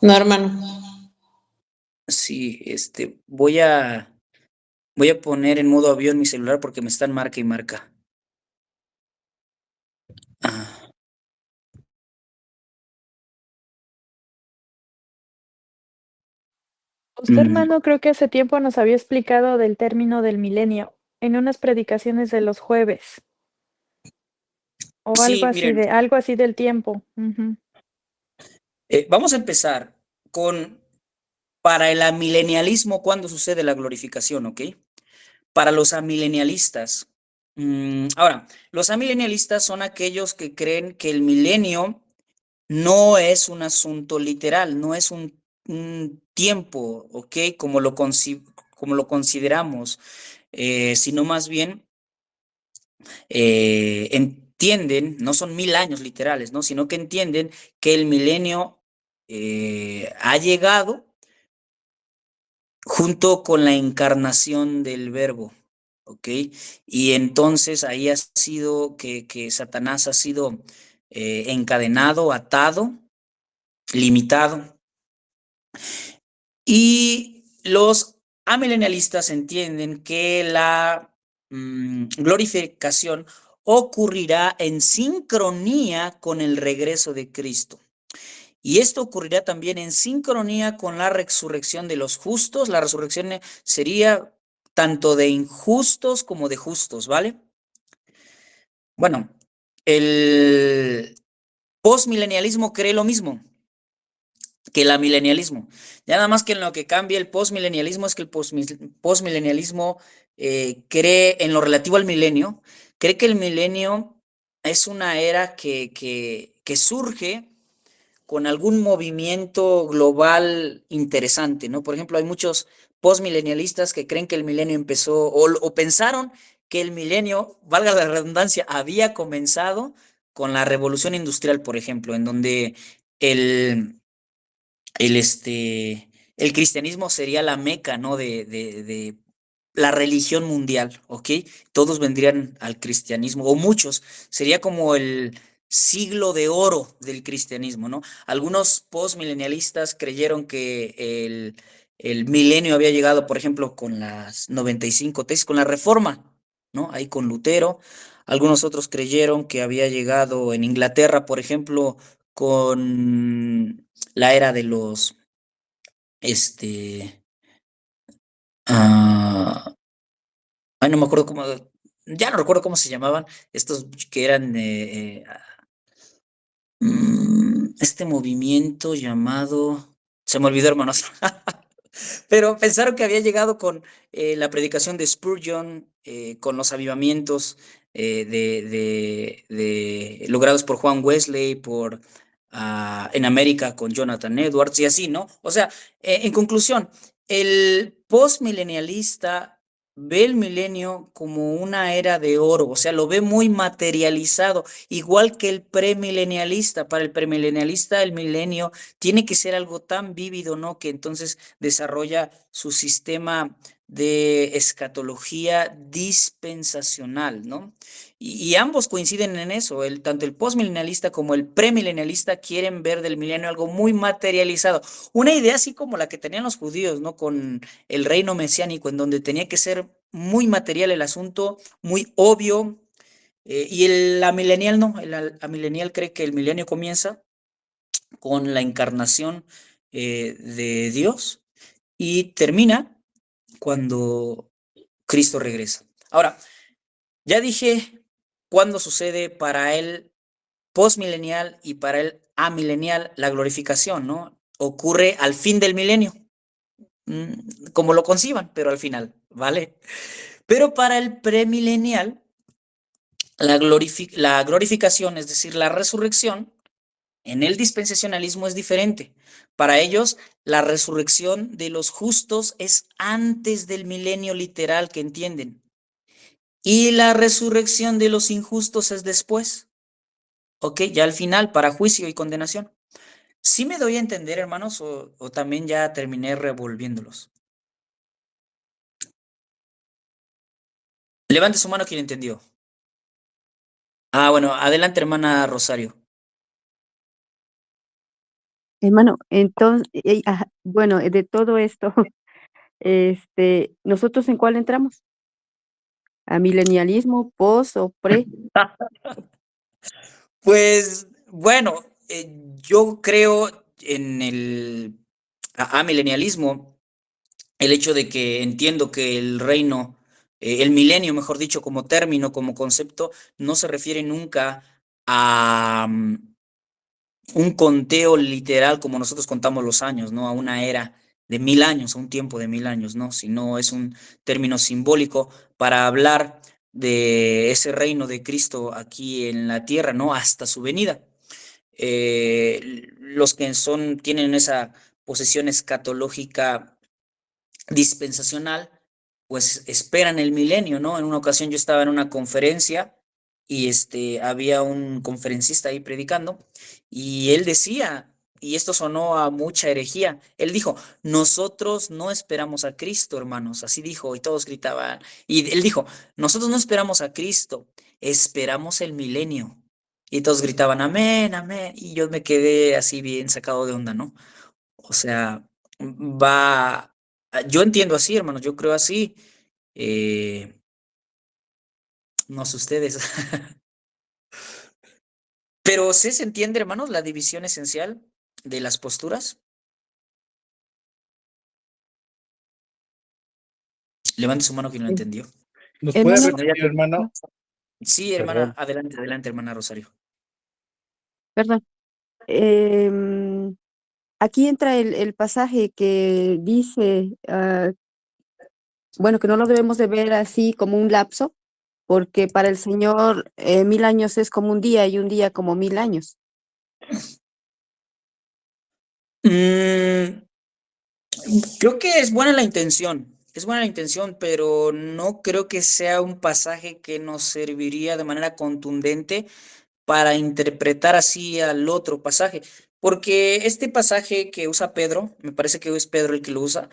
No, hermano. sí, voy a poner en modo avión mi celular porque me están marca y marca. Ah, Usted, mm, hermano, creo que hace tiempo nos había explicado del término del milenio en unas predicaciones de los jueves o sí, miren, algo así del tiempo. Ujú. vamos a empezar con, para el amilenialismo, ¿cuándo sucede la glorificación? ¿Ok? Para los amilenialistas. Ahora, los amilenialistas son aquellos que creen que el milenio no es un asunto literal, no es un tiempo, ¿ok? Como lo consideramos, sino más bien entienden, no son 1000 años literales, ¿no? Sino que entienden que el milenio ha llegado junto con la encarnación del verbo, ¿ok? Y entonces ahí ha sido que Satanás ha sido encadenado, atado, limitado. Y los amilenialistas entienden que la glorificación ocurrirá en sincronía con el regreso de Cristo. Y esto ocurrirá también en sincronía con la resurrección de los justos. La resurrección sería tanto de injustos como de justos, ¿vale? Bueno, el postmilenialismo cree lo mismo que el amilenialismo. Ya nada más que en lo que cambia el postmilenialismo es que el postmilenialismo cree en lo relativo al milenio, cree que el milenio es una era que surge con algún movimiento global interesante, ¿no? Por ejemplo, hay muchos postmilenialistas que creen que el milenio empezó o pensaron que el milenio, valga la redundancia, había comenzado con la revolución industrial, por ejemplo, en donde el, el, el cristianismo sería la meca, ¿no? De la religión mundial, ¿ok? Todos vendrían al cristianismo, o muchos, sería como el siglo de oro del cristianismo, ¿no? Algunos postmilenialistas creyeron que el milenio había llegado, por ejemplo, con las 95 tesis, con la Reforma, ¿no? Ahí con Lutero. Algunos otros creyeron que había llegado en Inglaterra, por ejemplo, con la era de los, este, ah, no me acuerdo cómo, ya no recuerdo cómo se llamaban, estos que eran, este movimiento llamado, se me olvidó, hermanos, pero pensaron que había llegado con la predicación de Spurgeon, con los avivamientos logrados por Juan Wesley, en América con Jonathan Edwards y así, ¿no? O sea, en conclusión, el postmilenialista ve el milenio como una era de oro, o sea, lo ve muy materializado, igual que el premilenialista. Para el premilenialista, el milenio tiene que ser algo tan vívido, ¿no? Que entonces desarrolla su sistema de escatología dispensacional, ¿no? Y ambos coinciden en eso, tanto el postmilenialista como el premilenialista quieren ver del milenio algo muy materializado, una idea así como la que tenían los judíos, ¿no? Con el reino mesiánico, en donde tenía que ser muy material el asunto, muy obvio. Y la millennial no, la millennial cree que el milenio comienza con la encarnación de Dios y termina cuando Cristo regresa. Ahora, ya dije cuándo sucede para el postmilenial y para el amilenial la glorificación, ¿no? Ocurre al fin del milenio, como lo conciban, pero al final, ¿vale? Pero para el premilenial, la glorificación, es decir, la resurrección, en el dispensacionalismo es diferente. Para ellos, la resurrección de los justos es antes del milenio literal que entienden. Y la resurrección de los injustos es después. ¿Ok? Ya al final, para juicio y condenación. ¿Sí me doy a entender, hermanos, o también ya terminé revolviéndolos? Levante su mano quien entendió. Bueno, adelante, hermana Rosario. Hermano, entonces, bueno, de todo esto, ¿nosotros en cuál entramos? ¿A milenialismo, post o pre? Pues bueno, yo creo en el amilenialismo, el hecho de que entiendo que el reino, el milenio, mejor dicho, como término, como concepto, no se refiere nunca a un conteo literal como nosotros contamos los años, ¿no? A una era de 1000 años, a un tiempo de 1000 años, ¿no? Sino es un término simbólico para hablar de ese reino de Cristo aquí en la tierra, ¿no? Hasta su venida. Los que tienen esa posición escatológica dispensacional, pues esperan el milenio, ¿no? En una ocasión yo estaba en una conferencia y había un conferencista ahí predicando y él decía, y esto sonó a mucha herejía, él dijo, nosotros no esperamos a Cristo, hermanos, así dijo, y todos gritaban, y él dijo, nosotros no esperamos a Cristo, esperamos el milenio. Y todos gritaban, amén, amén, y yo me quedé así bien sacado de onda, ¿no? O sea, yo entiendo así, hermanos, yo creo así. eh, no sé ustedes. Pero ¿sí se entiende, hermanos, la división esencial de las posturas? Levante su mano quien lo Eh, entendió. ¿Nos puede Hermano, Si no, ya repetir, hermano? Sí, hermana, Perdón. adelante, adelante, hermana Rosario. perdón. em, Aquí entra el pasaje que dice, bueno, que no lo debemos de ver así como un lapso, porque para el Señor 1000 años es como un día y un día como 1000 años. Mm, Creo que es buena la intención, pero no creo que sea un pasaje que nos serviría de manera contundente para interpretar así al otro pasaje, porque este pasaje que usa Pedro, me parece que es Pedro el que lo usa,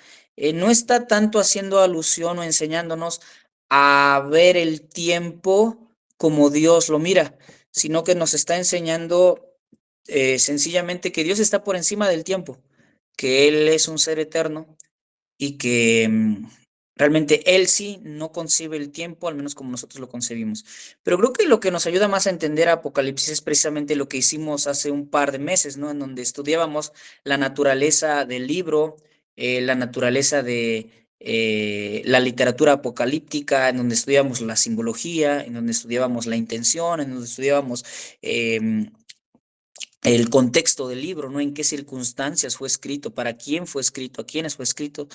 no está tanto haciendo alusión o enseñándonos a ver el tiempo como Dios lo mira, sino que nos está enseñando sencillamente que Dios está por encima del tiempo, que Él es un ser eterno y que realmente él sí no concibe el tiempo, al menos como nosotros lo concebimos. Pero creo que lo que nos ayuda más a entender Apocalipsis es precisamente lo que hicimos hace un par de meses, ¿no? En donde estudiábamos la naturaleza del libro, la naturaleza de la literatura apocalíptica, en donde estudiábamos la simbología, en donde estudiábamos la intención, en donde estudiábamos em, el contexto del libro, ¿no? En qué circunstancias fue escrito, para quién fue escrito, a quiénes fue escrito.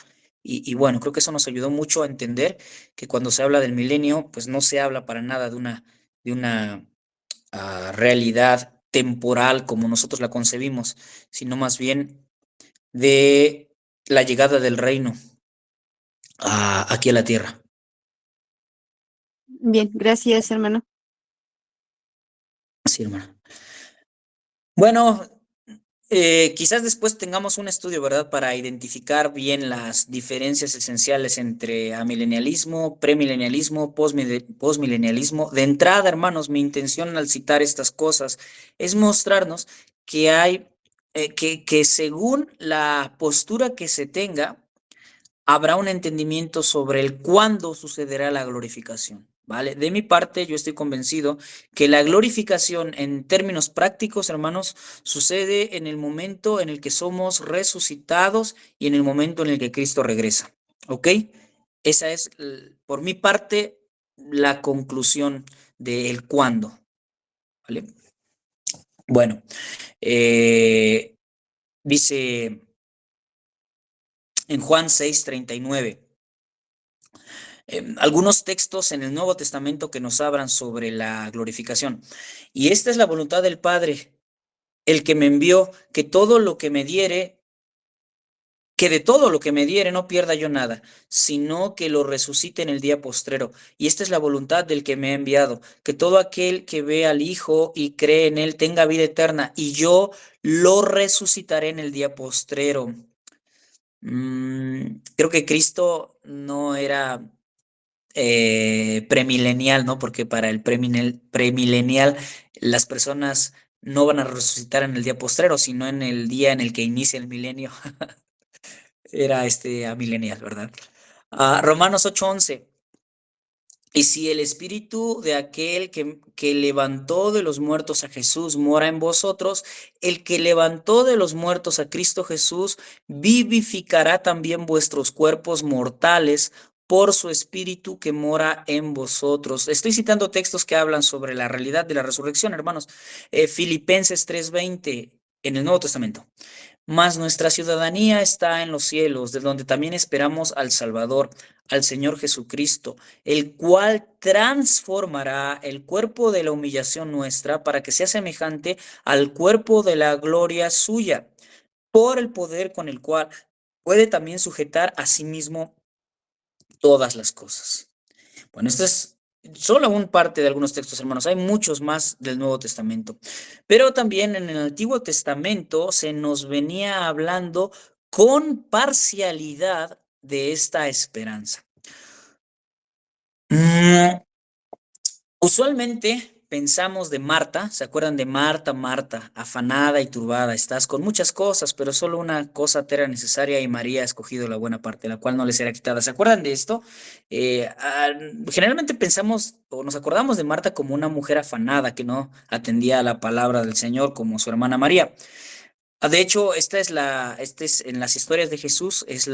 Y bueno, creo que eso nos ayudó mucho a entender que cuando se habla del milenio, pues no se habla para nada de una realidad temporal como nosotros la concebimos, sino más bien de la llegada del reino aquí a la tierra. Bien, gracias, hermano. Sí, hermano. Bueno, quizás después tengamos un estudio, ¿verdad? Para identificar bien las diferencias esenciales entre amilenialismo, premilenialismo, postmilenialismo. De entrada, hermanos, mi intención al citar estas cosas es mostrarnos que hay, que según la postura que se tenga, habrá un entendimiento sobre el cuándo sucederá la glorificación, ¿vale? De mi parte, yo estoy convencido que la glorificación en términos prácticos, hermanos, sucede en el momento en el que somos resucitados y en el momento en el que Cristo regresa, ¿ok? Esa es, por mi parte, la conclusión del cuándo, ¿vale? Bueno, dice en Juan 6:39. Algunos textos en el Nuevo Testamento que nos hablan sobre la glorificación. Y esta es la voluntad del Padre, el que me envió, que todo lo que me diere, que de todo lo que me diere no pierda yo nada, sino que lo resucite en el día postrero. Y esta es la voluntad del que me ha enviado, que todo aquel que ve al Hijo y cree en él tenga vida eterna, y yo lo resucitaré en el día postrero. Creo que Cristo no era premilenial, ¿no? Porque para el premilenial las personas no van a resucitar en el día postrero, sino en el día en el que inicia el milenio. Era amilenial, ¿verdad? Romanos 8:11. Y si el espíritu de aquel que levantó de los muertos a Jesús mora en vosotros, el que levantó de los muertos a Cristo Jesús vivificará también vuestros cuerpos mortales por su espíritu que mora en vosotros. Estoy citando textos que hablan sobre la realidad de la resurrección, hermanos. Filipenses 3:20 en el Nuevo Testamento. Mas nuestra ciudadanía está en los cielos, de donde también esperamos al Salvador, al Señor Jesucristo, el cual transformará el cuerpo de la humillación nuestra para que sea semejante al cuerpo de la gloria suya, por el poder con el cual puede también sujetar a sí mismo todas las cosas. Bueno, esto es solo una parte de algunos textos, hermanos. Hay muchos más del Nuevo Testamento. Pero también en el Antiguo Testamento se nos venía hablando con parcialidad de esta esperanza. Usualmente pensamos de Marta, ¿se acuerdan de Marta, Marta, afanada y turbada? Estás con muchas cosas, pero solo una cosa te era necesaria y María ha escogido la buena parte, la cual no le será quitada. ¿Se acuerdan de esto? Generalmente pensamos o nos acordamos de Marta como una mujer afanada que no atendía a la palabra del Señor como su hermana María. De hecho, este es en las historias de Jesús, es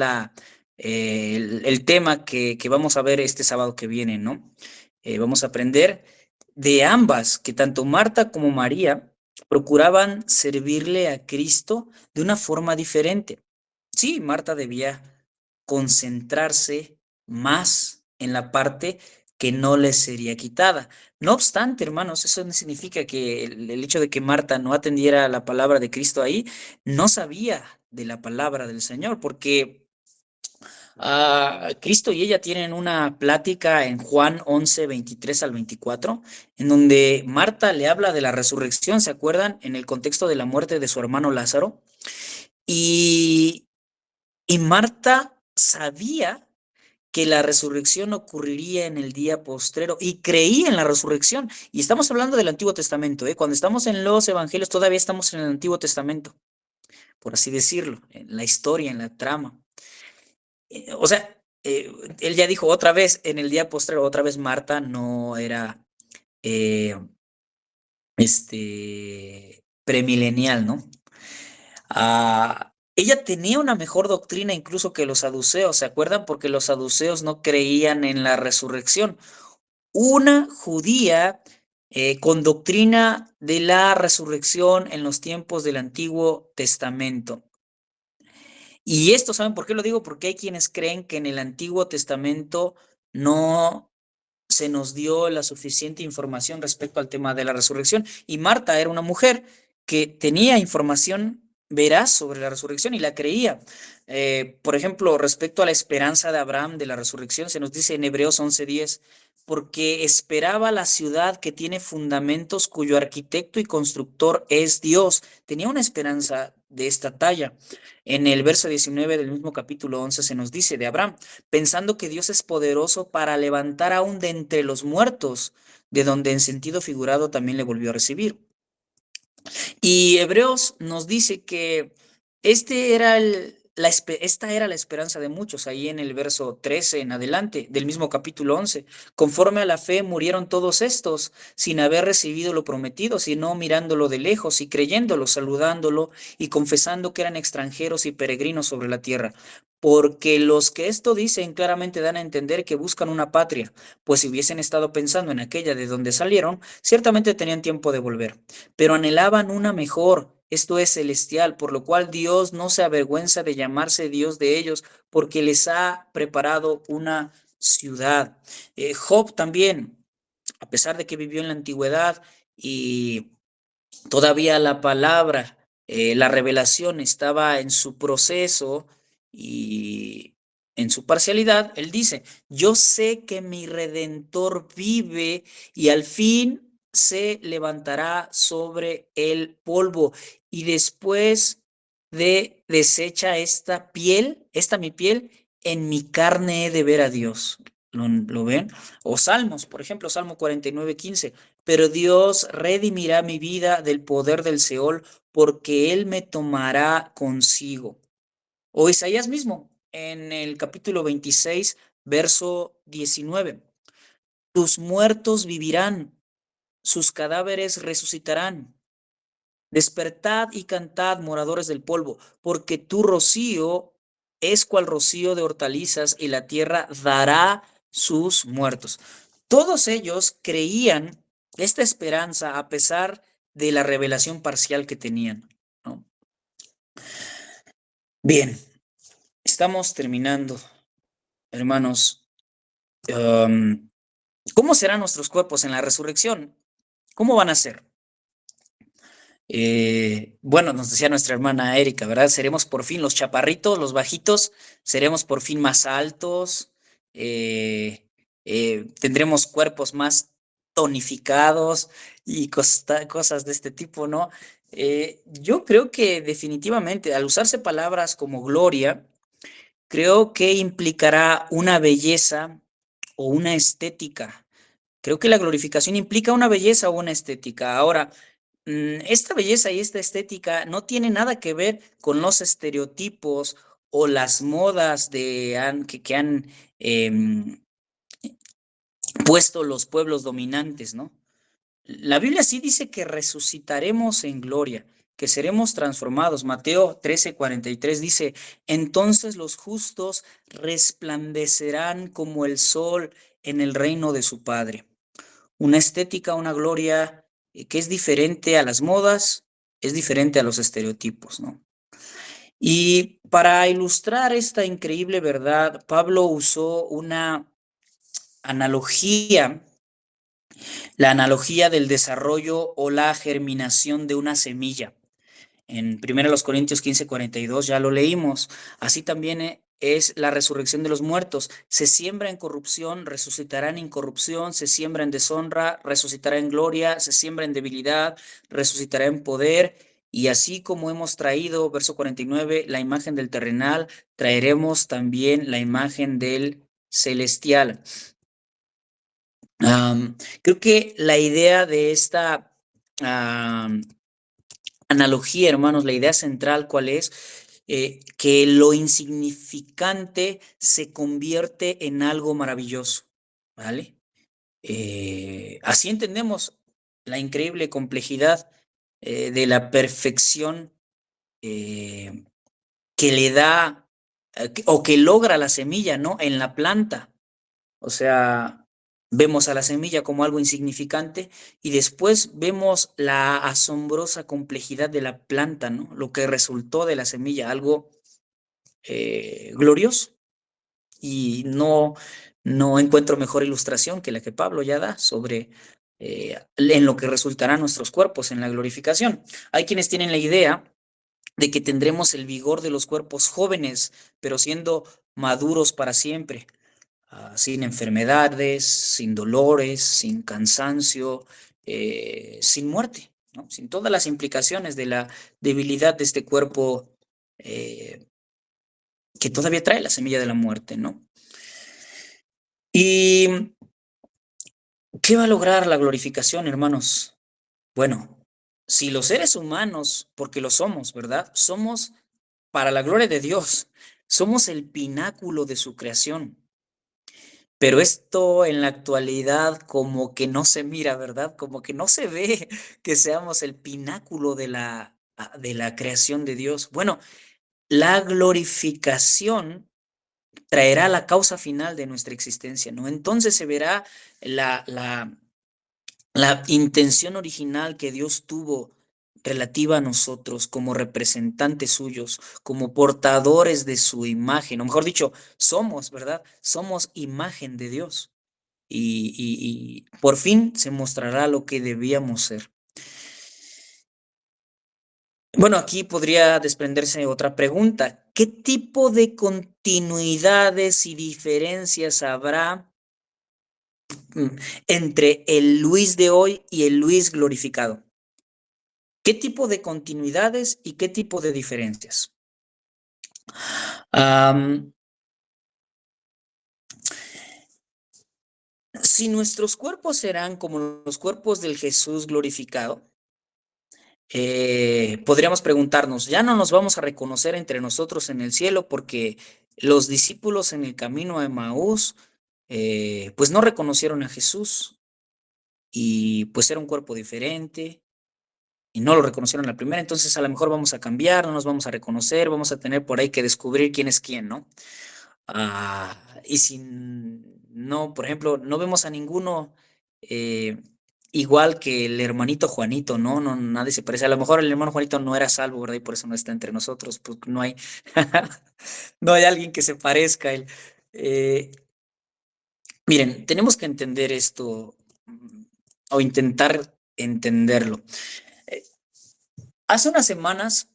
el tema que vamos a ver este sábado que viene, ¿no? Vamos a aprender de ambas, que tanto Marta como María procuraban servirle a Cristo de una forma diferente. Sí, Marta debía concentrarse más en la parte que no le sería quitada. No obstante, hermanos, eso no significa que el hecho de que Marta no atendiera la palabra de Cristo ahí, no sabía de la palabra del Señor, porque Cristo y ella tienen una plática en Juan 11:23-24, en donde Marta le habla de la resurrección, ¿se acuerdan? En el contexto de la muerte de su hermano Lázaro. Y Marta sabía que la resurrección ocurriría en el día postrero y creía en la resurrección. Y estamos hablando del Antiguo Testamento, ¿eh? Cuando estamos en los Evangelios todavía estamos en el Antiguo Testamento, por así decirlo, en la historia, en la trama. O sea, él ya dijo otra vez, en el día postrero, otra vez Marta no era premilenial, ¿no? Ella tenía una mejor doctrina incluso que los saduceos, ¿se acuerdan? Porque los saduceos no creían en la resurrección. Una judía con doctrina de la resurrección en los tiempos del Antiguo Testamento. Y esto, ¿saben por qué lo digo? Porque hay quienes creen que en el Antiguo Testamento no se nos dio la suficiente información respecto al tema de la resurrección. Y Marta era una mujer que tenía información veraz sobre la resurrección y la creía. Por ejemplo, respecto a la esperanza de Abraham de la resurrección, se nos dice en Hebreos 11:10, porque esperaba la ciudad que tiene fundamentos, cuyo arquitecto y constructor es Dios. Tenía una esperanza de esta talla. En el verso 19 del mismo capítulo 11 se nos dice de Abraham, pensando que Dios es poderoso para levantar aún de entre los muertos, de donde en sentido figurado también le volvió a recibir. Y Hebreos nos dice que este era esta era la esperanza de muchos, ahí en el verso 13 en adelante, del mismo capítulo 11. Conforme a la fe murieron todos estos, sin haber recibido lo prometido, sino mirándolo de lejos y creyéndolo, saludándolo y confesando que eran extranjeros y peregrinos sobre la tierra. Porque los que esto dicen claramente dan a entender que buscan una patria, pues si hubiesen estado pensando en aquella de donde salieron, ciertamente tenían tiempo de volver, pero anhelaban una mejor, esto es celestial, por lo cual Dios no se avergüenza de llamarse Dios de ellos, porque les ha preparado una ciudad. Job también, a pesar de que vivió en la antigüedad y todavía la palabra, la revelación estaba en su proceso y en su parcialidad, él dice, yo sé que mi Redentor vive y al fin se levantará sobre el polvo y después de deshecha esta piel, esta mi piel, en mi carne he de ver a Dios. ¿Lo ven? O Salmos, por ejemplo, Salmo 49:15. Pero Dios redimirá mi vida del poder del Seol, porque Él me tomará consigo. O Isaías mismo, en el capítulo 26, verso 19. Tus muertos vivirán, sus cadáveres resucitarán. Despertad y cantad, moradores del polvo, porque tu rocío es cual rocío de hortalizas y la tierra dará sus muertos. Todos ellos creían esta esperanza a pesar de la revelación parcial que tenían, ¿no? Bien, estamos terminando, hermanos. ¿Cómo serán nuestros cuerpos en la resurrección? ¿Cómo van a ser? Bueno, nos decía nuestra hermana Erika, ¿verdad? Seremos por fin los chaparritos, los bajitos, seremos por fin más altos, tendremos cuerpos más tonificados y cosas de este tipo, ¿no? Yo creo que definitivamente al usarse palabras como gloria, creo que implicará una belleza o una estética. Creo que la glorificación implica una belleza o una estética. Ahora, esta belleza y esta estética no tiene nada que ver con los estereotipos o las modas que han puesto los pueblos dominantes, ¿no? La Biblia sí dice que resucitaremos en gloria, que seremos transformados. Mateo 13:43 dice, entonces los justos resplandecerán como el sol en el reino de su Padre. Una estética, una gloria que es diferente a las modas, es diferente a los estereotipos, ¿no? Y para ilustrar esta increíble verdad, Pablo usó una analogía, la analogía del desarrollo o la germinación de una semilla. En 1 Corintios 15:42 ya lo leímos. Así también es la resurrección de los muertos. Se siembra en corrupción, resucitará en incorrupción, se siembra en deshonra, resucitará en gloria, se siembra en debilidad, resucitará en poder. Y así como hemos traído, verso 49, la imagen del terrenal, traeremos también la imagen del celestial. Creo que la idea de esta analogía, hermanos, la idea central, ¿cuál es? Que lo insignificante se convierte en algo maravilloso, ¿vale? Así entendemos la increíble complejidad de la perfección que le da o que logra la semilla, ¿no? En la planta. O sea, vemos a la semilla como algo insignificante y después vemos la asombrosa complejidad de la planta, ¿no? Lo que resultó de la semilla, algo glorioso. Y no encuentro mejor ilustración que la que Pablo ya da sobre en lo que resultarán nuestros cuerpos en la glorificación. Hay quienes tienen la idea de que tendremos el vigor de los cuerpos jóvenes, pero siendo maduros para siempre. Sin enfermedades, sin dolores, sin cansancio, sin muerte, ¿no? Sin todas las implicaciones de la debilidad de este cuerpo que todavía trae la semilla de la muerte, ¿no? ¿Y qué va a lograr la glorificación, hermanos? Bueno, si los seres humanos, porque lo somos, ¿verdad? Somos para la gloria de Dios. Somos el pináculo de su creación. Pero esto en la actualidad como que no se mira, ¿verdad? Como que no se ve que seamos el pináculo de la creación de Dios. Bueno, la glorificación traerá la causa final de nuestra existencia, ¿no? Entonces se verá la, la, la intención original que Dios tuvo relativa a nosotros como representantes suyos, como portadores de su imagen, o mejor dicho, somos, ¿verdad? Somos imagen de Dios. Y por fin se mostrará lo que debíamos ser. Bueno, aquí podría desprenderse otra pregunta. ¿Qué tipo de continuidades y diferencias habrá entre el Luis de hoy y el Luis glorificado? ¿Qué tipo de continuidades y qué tipo de diferencias? Si nuestros cuerpos serán como los cuerpos del Jesús glorificado, podríamos preguntarnos, ya no nos vamos a reconocer entre nosotros en el cielo porque los discípulos en el camino a Emaús, pues no reconocieron a Jesús y pues era un cuerpo diferente y no lo reconocieron la primera, entonces a lo mejor vamos a cambiar, no nos vamos a reconocer, vamos a tener por ahí que descubrir quién es quién, ¿no? Y si no, por ejemplo, no vemos a ninguno igual que el hermanito Juanito, ¿no? No, nadie se parece. A lo mejor el hermano Juanito no era salvo, ¿verdad? Y por eso no está entre nosotros, pues no hay, no hay alguien que se parezca a él. Miren, tenemos que entender esto o intentar entenderlo. Hace unas semanas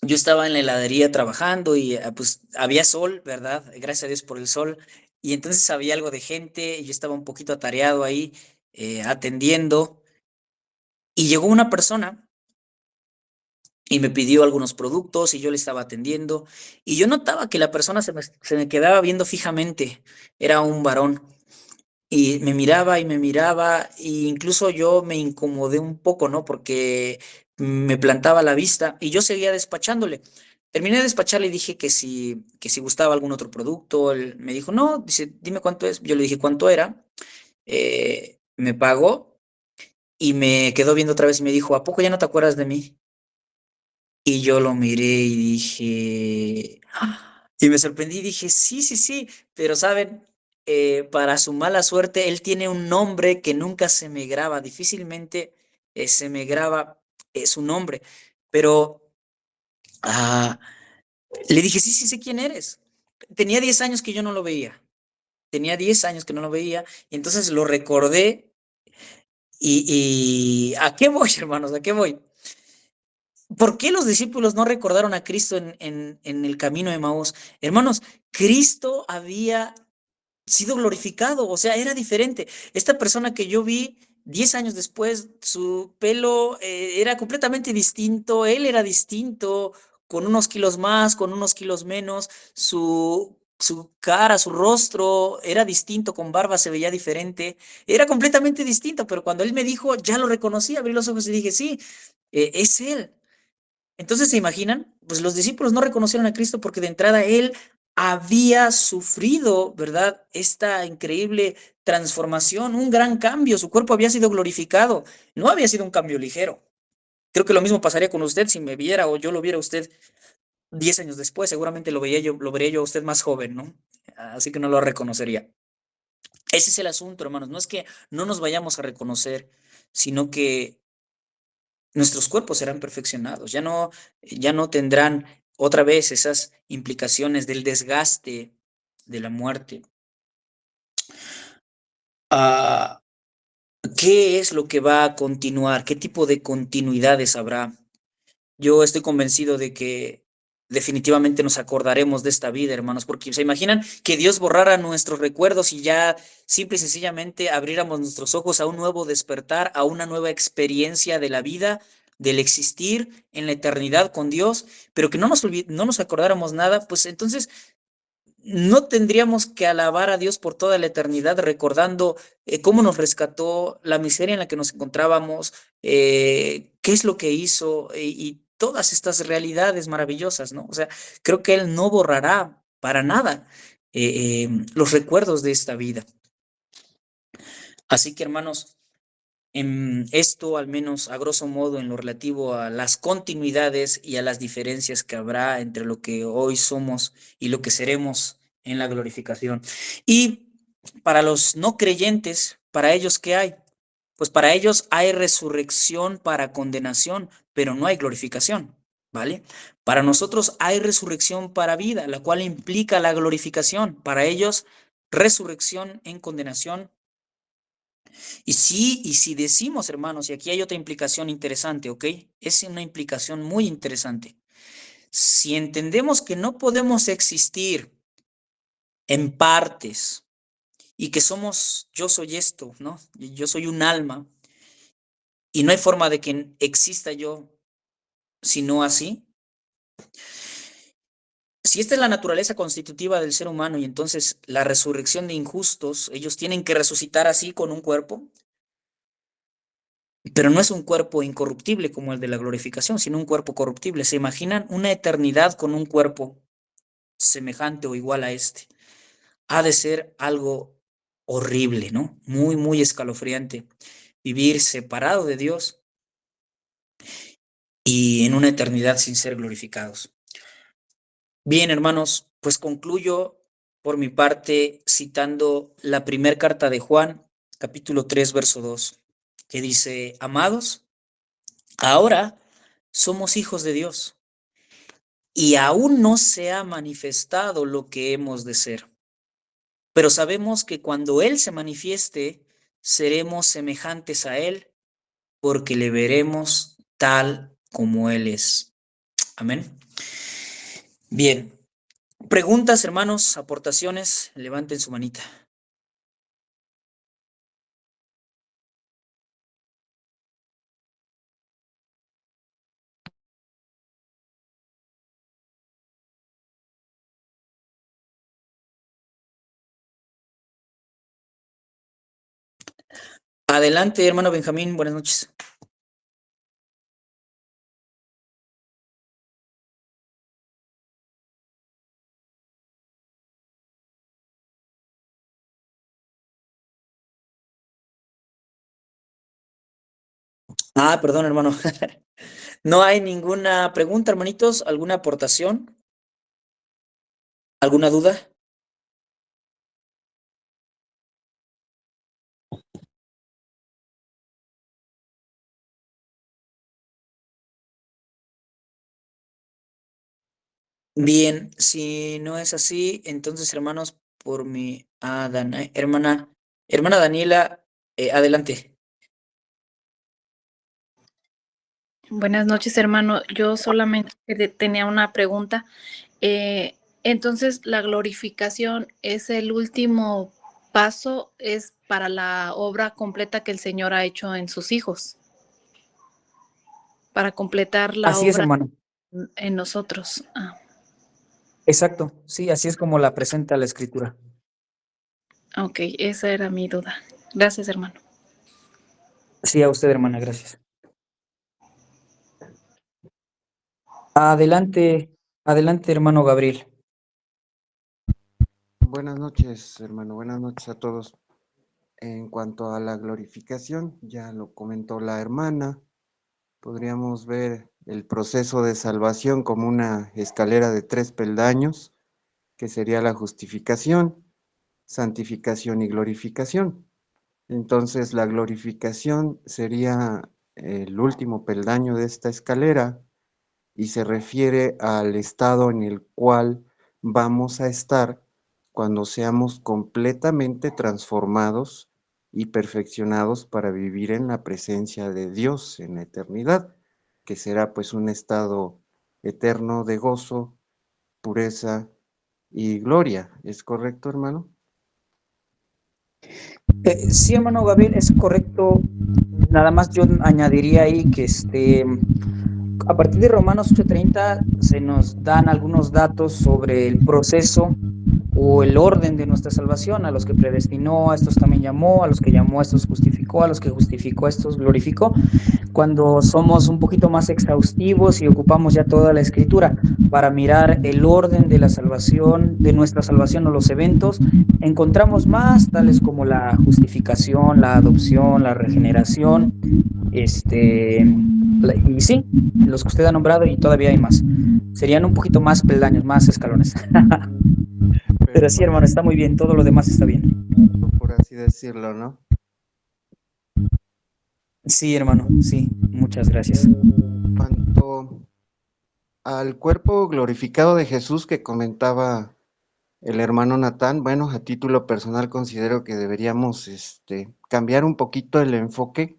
yo estaba en la heladería trabajando y pues había sol, ¿verdad? Gracias a Dios por el sol. Y entonces había algo de gente y yo estaba un poquito atareado ahí atendiendo. Y llegó una persona y me pidió algunos productos y yo le estaba atendiendo. Y yo notaba que la persona se me quedaba viendo fijamente. Era un varón. Y me miraba, e incluso yo me incomodé un poco, ¿no? Porque me plantaba la vista y yo seguía despachándole. Terminé de despacharle y dije que si gustaba algún otro producto. Él me dijo, no, dice, dime cuánto es. Yo le dije cuánto era. Me pagó y me quedó viendo otra vez y me dijo, ¿a poco ya no te acuerdas de mí? Y yo lo miré y dije, ¡ah! Y me sorprendí y dije, sí, sí, sí, pero saben, para su mala suerte, él tiene un nombre que nunca se me graba, difícilmente se me graba su nombre, pero ah, le dije, sí, sí, sé quién eres. Tenía 10 años que yo no lo veía, tenía 10 años que no lo veía, y entonces lo recordé y ¿a qué voy, hermanos? ¿A qué voy? ¿Por qué los discípulos no recordaron a Cristo en el camino de Emaús? Hermanos, Cristo había sido glorificado, o sea, era diferente. Esta persona que yo vi 10 años después, su pelo era completamente distinto, él era distinto, con unos kilos más, con unos kilos menos, su cara, su rostro era distinto, con barba se veía diferente, era completamente distinto, pero cuando él me dijo, ya lo reconocí, abrí los ojos y dije, sí, es él. Entonces, ¿se imaginan? Pues los discípulos no reconocieron a Cristo porque de entrada él había sufrido, ¿verdad? Esta increíble transformación, un gran cambio, su cuerpo había sido glorificado, no había sido un cambio ligero. Creo que lo mismo pasaría con usted si me viera o yo lo viera a usted 10 años después, seguramente lo vería yo a usted más joven, ¿no? Así que no lo reconocería. Ese es el asunto, hermanos, no es que no nos vayamos a reconocer, sino que nuestros cuerpos serán perfeccionados, ya no tendrán otra vez esas implicaciones del desgaste, de la muerte. ¿Qué es lo que va a continuar? ¿Qué tipo de continuidades habrá? Yo estoy convencido de que definitivamente nos acordaremos de esta vida, hermanos, porque se imaginan que Dios borrara nuestros recuerdos y ya simple y sencillamente abriéramos nuestros ojos a un nuevo despertar, a una nueva experiencia de la vida, del existir en la eternidad con Dios, pero que no nos acordáramos nada, pues entonces no tendríamos que alabar a Dios por toda la eternidad recordando cómo nos rescató, la miseria en la que nos encontrábamos, qué es lo que hizo y todas estas realidades maravillosas, ¿no? O sea, creo que Él no borrará para nada los recuerdos de esta vida. Así que, hermanos, esto, al menos a grosso modo, en lo relativo a las continuidades y a las diferencias que habrá entre lo que hoy somos y lo que seremos en la glorificación. Y para los no creyentes, para ellos, ¿qué hay? Pues para ellos hay resurrección para condenación, pero no hay glorificación, ¿vale? Para nosotros hay resurrección para vida, la cual implica la glorificación. Para ellos, resurrección en condenación. Y si decimos, hermanos, y aquí hay otra implicación interesante, ¿ok? Es una implicación muy interesante. Si entendemos que no podemos existir en partes y que somos, yo soy esto, ¿no? Yo soy un alma y no hay forma de que exista yo sino así. Si esta es la naturaleza constitutiva del ser humano y entonces la resurrección de injustos, ellos tienen que resucitar así con un cuerpo, pero no es un cuerpo incorruptible como el de la glorificación, sino un cuerpo corruptible. ¿Se imaginan una eternidad con un cuerpo semejante o igual a este? Ha de ser algo horrible, ¿no? Muy, muy escalofriante. Vivir separado de Dios y en una eternidad sin ser glorificados. Bien, hermanos, pues concluyo por mi parte citando la primera carta de Juan, capítulo 3, verso 2, que dice: amados, ahora somos hijos de Dios y aún no se ha manifestado lo que hemos de ser. Pero sabemos que cuando Él se manifieste, seremos semejantes a Él, porque le veremos tal como Él es. Amén. Bien. Preguntas, hermanos, aportaciones, levanten su manita. Adelante, hermano Benjamín, buenas noches. Perdón, hermano. No hay ninguna pregunta, hermanitos, ¿alguna aportación? ¿Alguna duda? Bien, si no es así, entonces, hermanos, por mi hermana Daniela, adelante. Buenas noches, hermano. Yo solamente tenía una pregunta. Entonces, la glorificación es el último paso, es para la obra completa que el Señor ha hecho en sus hijos, para completar la Así es, obra hermano. en nosotros. Exacto, sí, así es como la presenta la Escritura. Ok, esa era mi duda. Gracias, hermano. Sí, a usted, hermana, gracias. Adelante, hermano Gabriel. Buenas noches, hermano. Buenas noches a todos. En cuanto a la glorificación, ya lo comentó la hermana, podríamos ver el proceso de salvación como una escalera de 3 peldaños, que sería la justificación, santificación y glorificación. Entonces, la glorificación sería el último peldaño de esta escalera y se refiere al estado en el cual vamos a estar cuando seamos completamente transformados y perfeccionados para vivir en la presencia de Dios en la eternidad, que será pues un estado eterno de gozo, pureza y gloria. ¿Es correcto, hermano? Sí, hermano Gabriel, es correcto. Nada más yo añadiría ahí que a partir de Romanos 8:30 se nos dan algunos datos sobre el proceso o el orden de nuestra salvación. A los que predestinó, a estos también llamó, a los que llamó, a estos justificó, a los que justificó, a estos glorificó. cuando somos un poquito más exhaustivos y ocupamos ya toda la escritura para mirar el orden de la salvación, de nuestra salvación o los eventos, encontramos más tales como la justificación, la adopción, la regeneración, y sí, los que usted ha nombrado y todavía hay más. Serían un poquito más peldaños, más escalones. Pero sí, hermano, está muy bien, todo lo demás está bien. Por así decirlo, ¿no? Sí, hermano, sí, muchas gracias. En cuanto al cuerpo glorificado de Jesús que comentaba el hermano Natán, bueno, a título personal considero que deberíamos cambiar un poquito el enfoque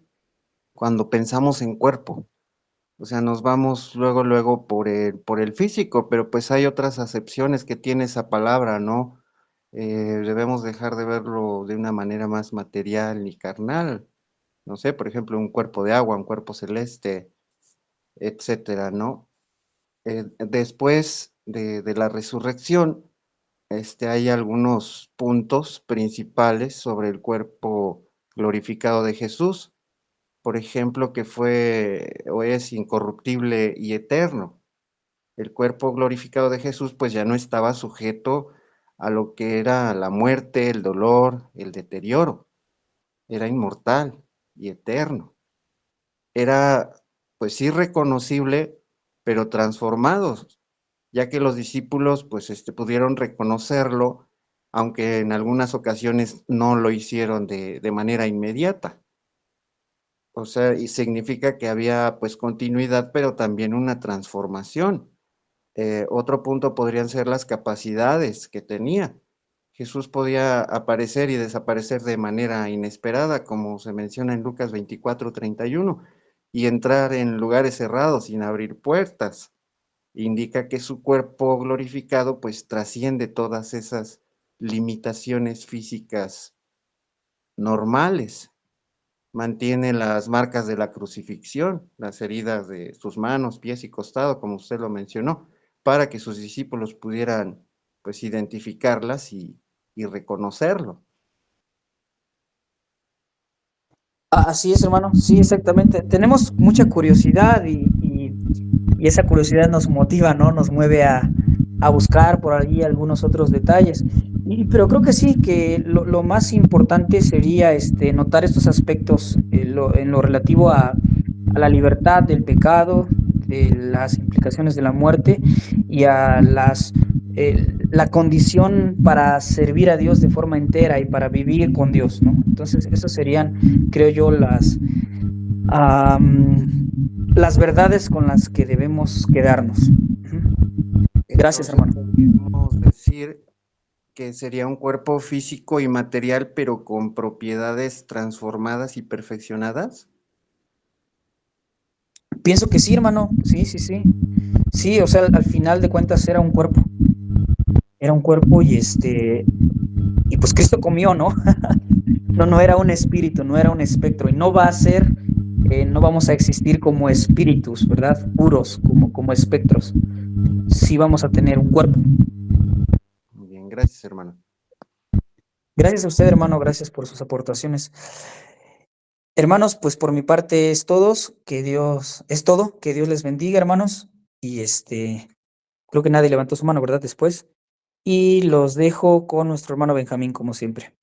cuando pensamos en cuerpo. O sea, nos vamos luego por el físico, pero pues hay otras acepciones que tiene esa palabra, ¿no? Debemos dejar de verlo de una manera más material y carnal. No sé, por ejemplo, un cuerpo de agua, un cuerpo celeste, etcétera, ¿no? Después de la resurrección, hay algunos puntos principales sobre el cuerpo glorificado de Jesús. Por ejemplo, que fue o es incorruptible y eterno. El cuerpo glorificado de Jesús pues ya no estaba sujeto a lo que era la muerte, el dolor, el deterioro. Era inmortal y eterno. Era pues irreconocible, pero transformado, ya que los discípulos pues pudieron reconocerlo, aunque en algunas ocasiones no lo hicieron de manera inmediata. O sea, y significa que había pues continuidad, pero también una transformación. Otro punto podrían ser las capacidades que tenía. Jesús podía aparecer y desaparecer de manera inesperada, como se menciona en Lucas 24:31, y entrar en lugares cerrados sin abrir puertas. Indica que su cuerpo glorificado pues trasciende todas esas limitaciones físicas normales. Mantiene las marcas de la crucifixión, las heridas de sus manos, pies y costado, como usted lo mencionó, para que sus discípulos pudieran pues identificarlas y reconocerlo. Así es, hermano, sí, exactamente. Tenemos mucha curiosidad y esa curiosidad nos motiva, ¿no? Nos mueve a buscar por allí algunos otros detalles. Pero creo que sí, que lo más importante sería notar estos aspectos en lo relativo a la libertad del pecado, de las implicaciones de la muerte y a la condición para servir a Dios de forma entera y para vivir con Dios, ¿no? Entonces, esas serían, creo yo, las verdades con las que debemos quedarnos. Gracias, hermano. Podemos decir que sería un cuerpo físico y material, pero con propiedades transformadas y perfeccionadas. Pienso que sí, hermano. Sí, sí, sí. Sí, o sea, al final de cuentas era un cuerpo. Era un cuerpo y pues Cristo comió, ¿no? No era un espíritu, no era un espectro. Y no va a ser, no vamos a existir como espíritus, ¿verdad? Puros, como espectros. Sí vamos a tener un cuerpo. Muy bien, gracias, hermano. Gracias a usted, hermano. Gracias por sus aportaciones. Hermanos, pues por mi parte es todo. Que Dios les bendiga, hermanos. Y creo que nadie levantó su mano, ¿verdad? Después. Y los dejo con nuestro hermano Benjamín, como siempre.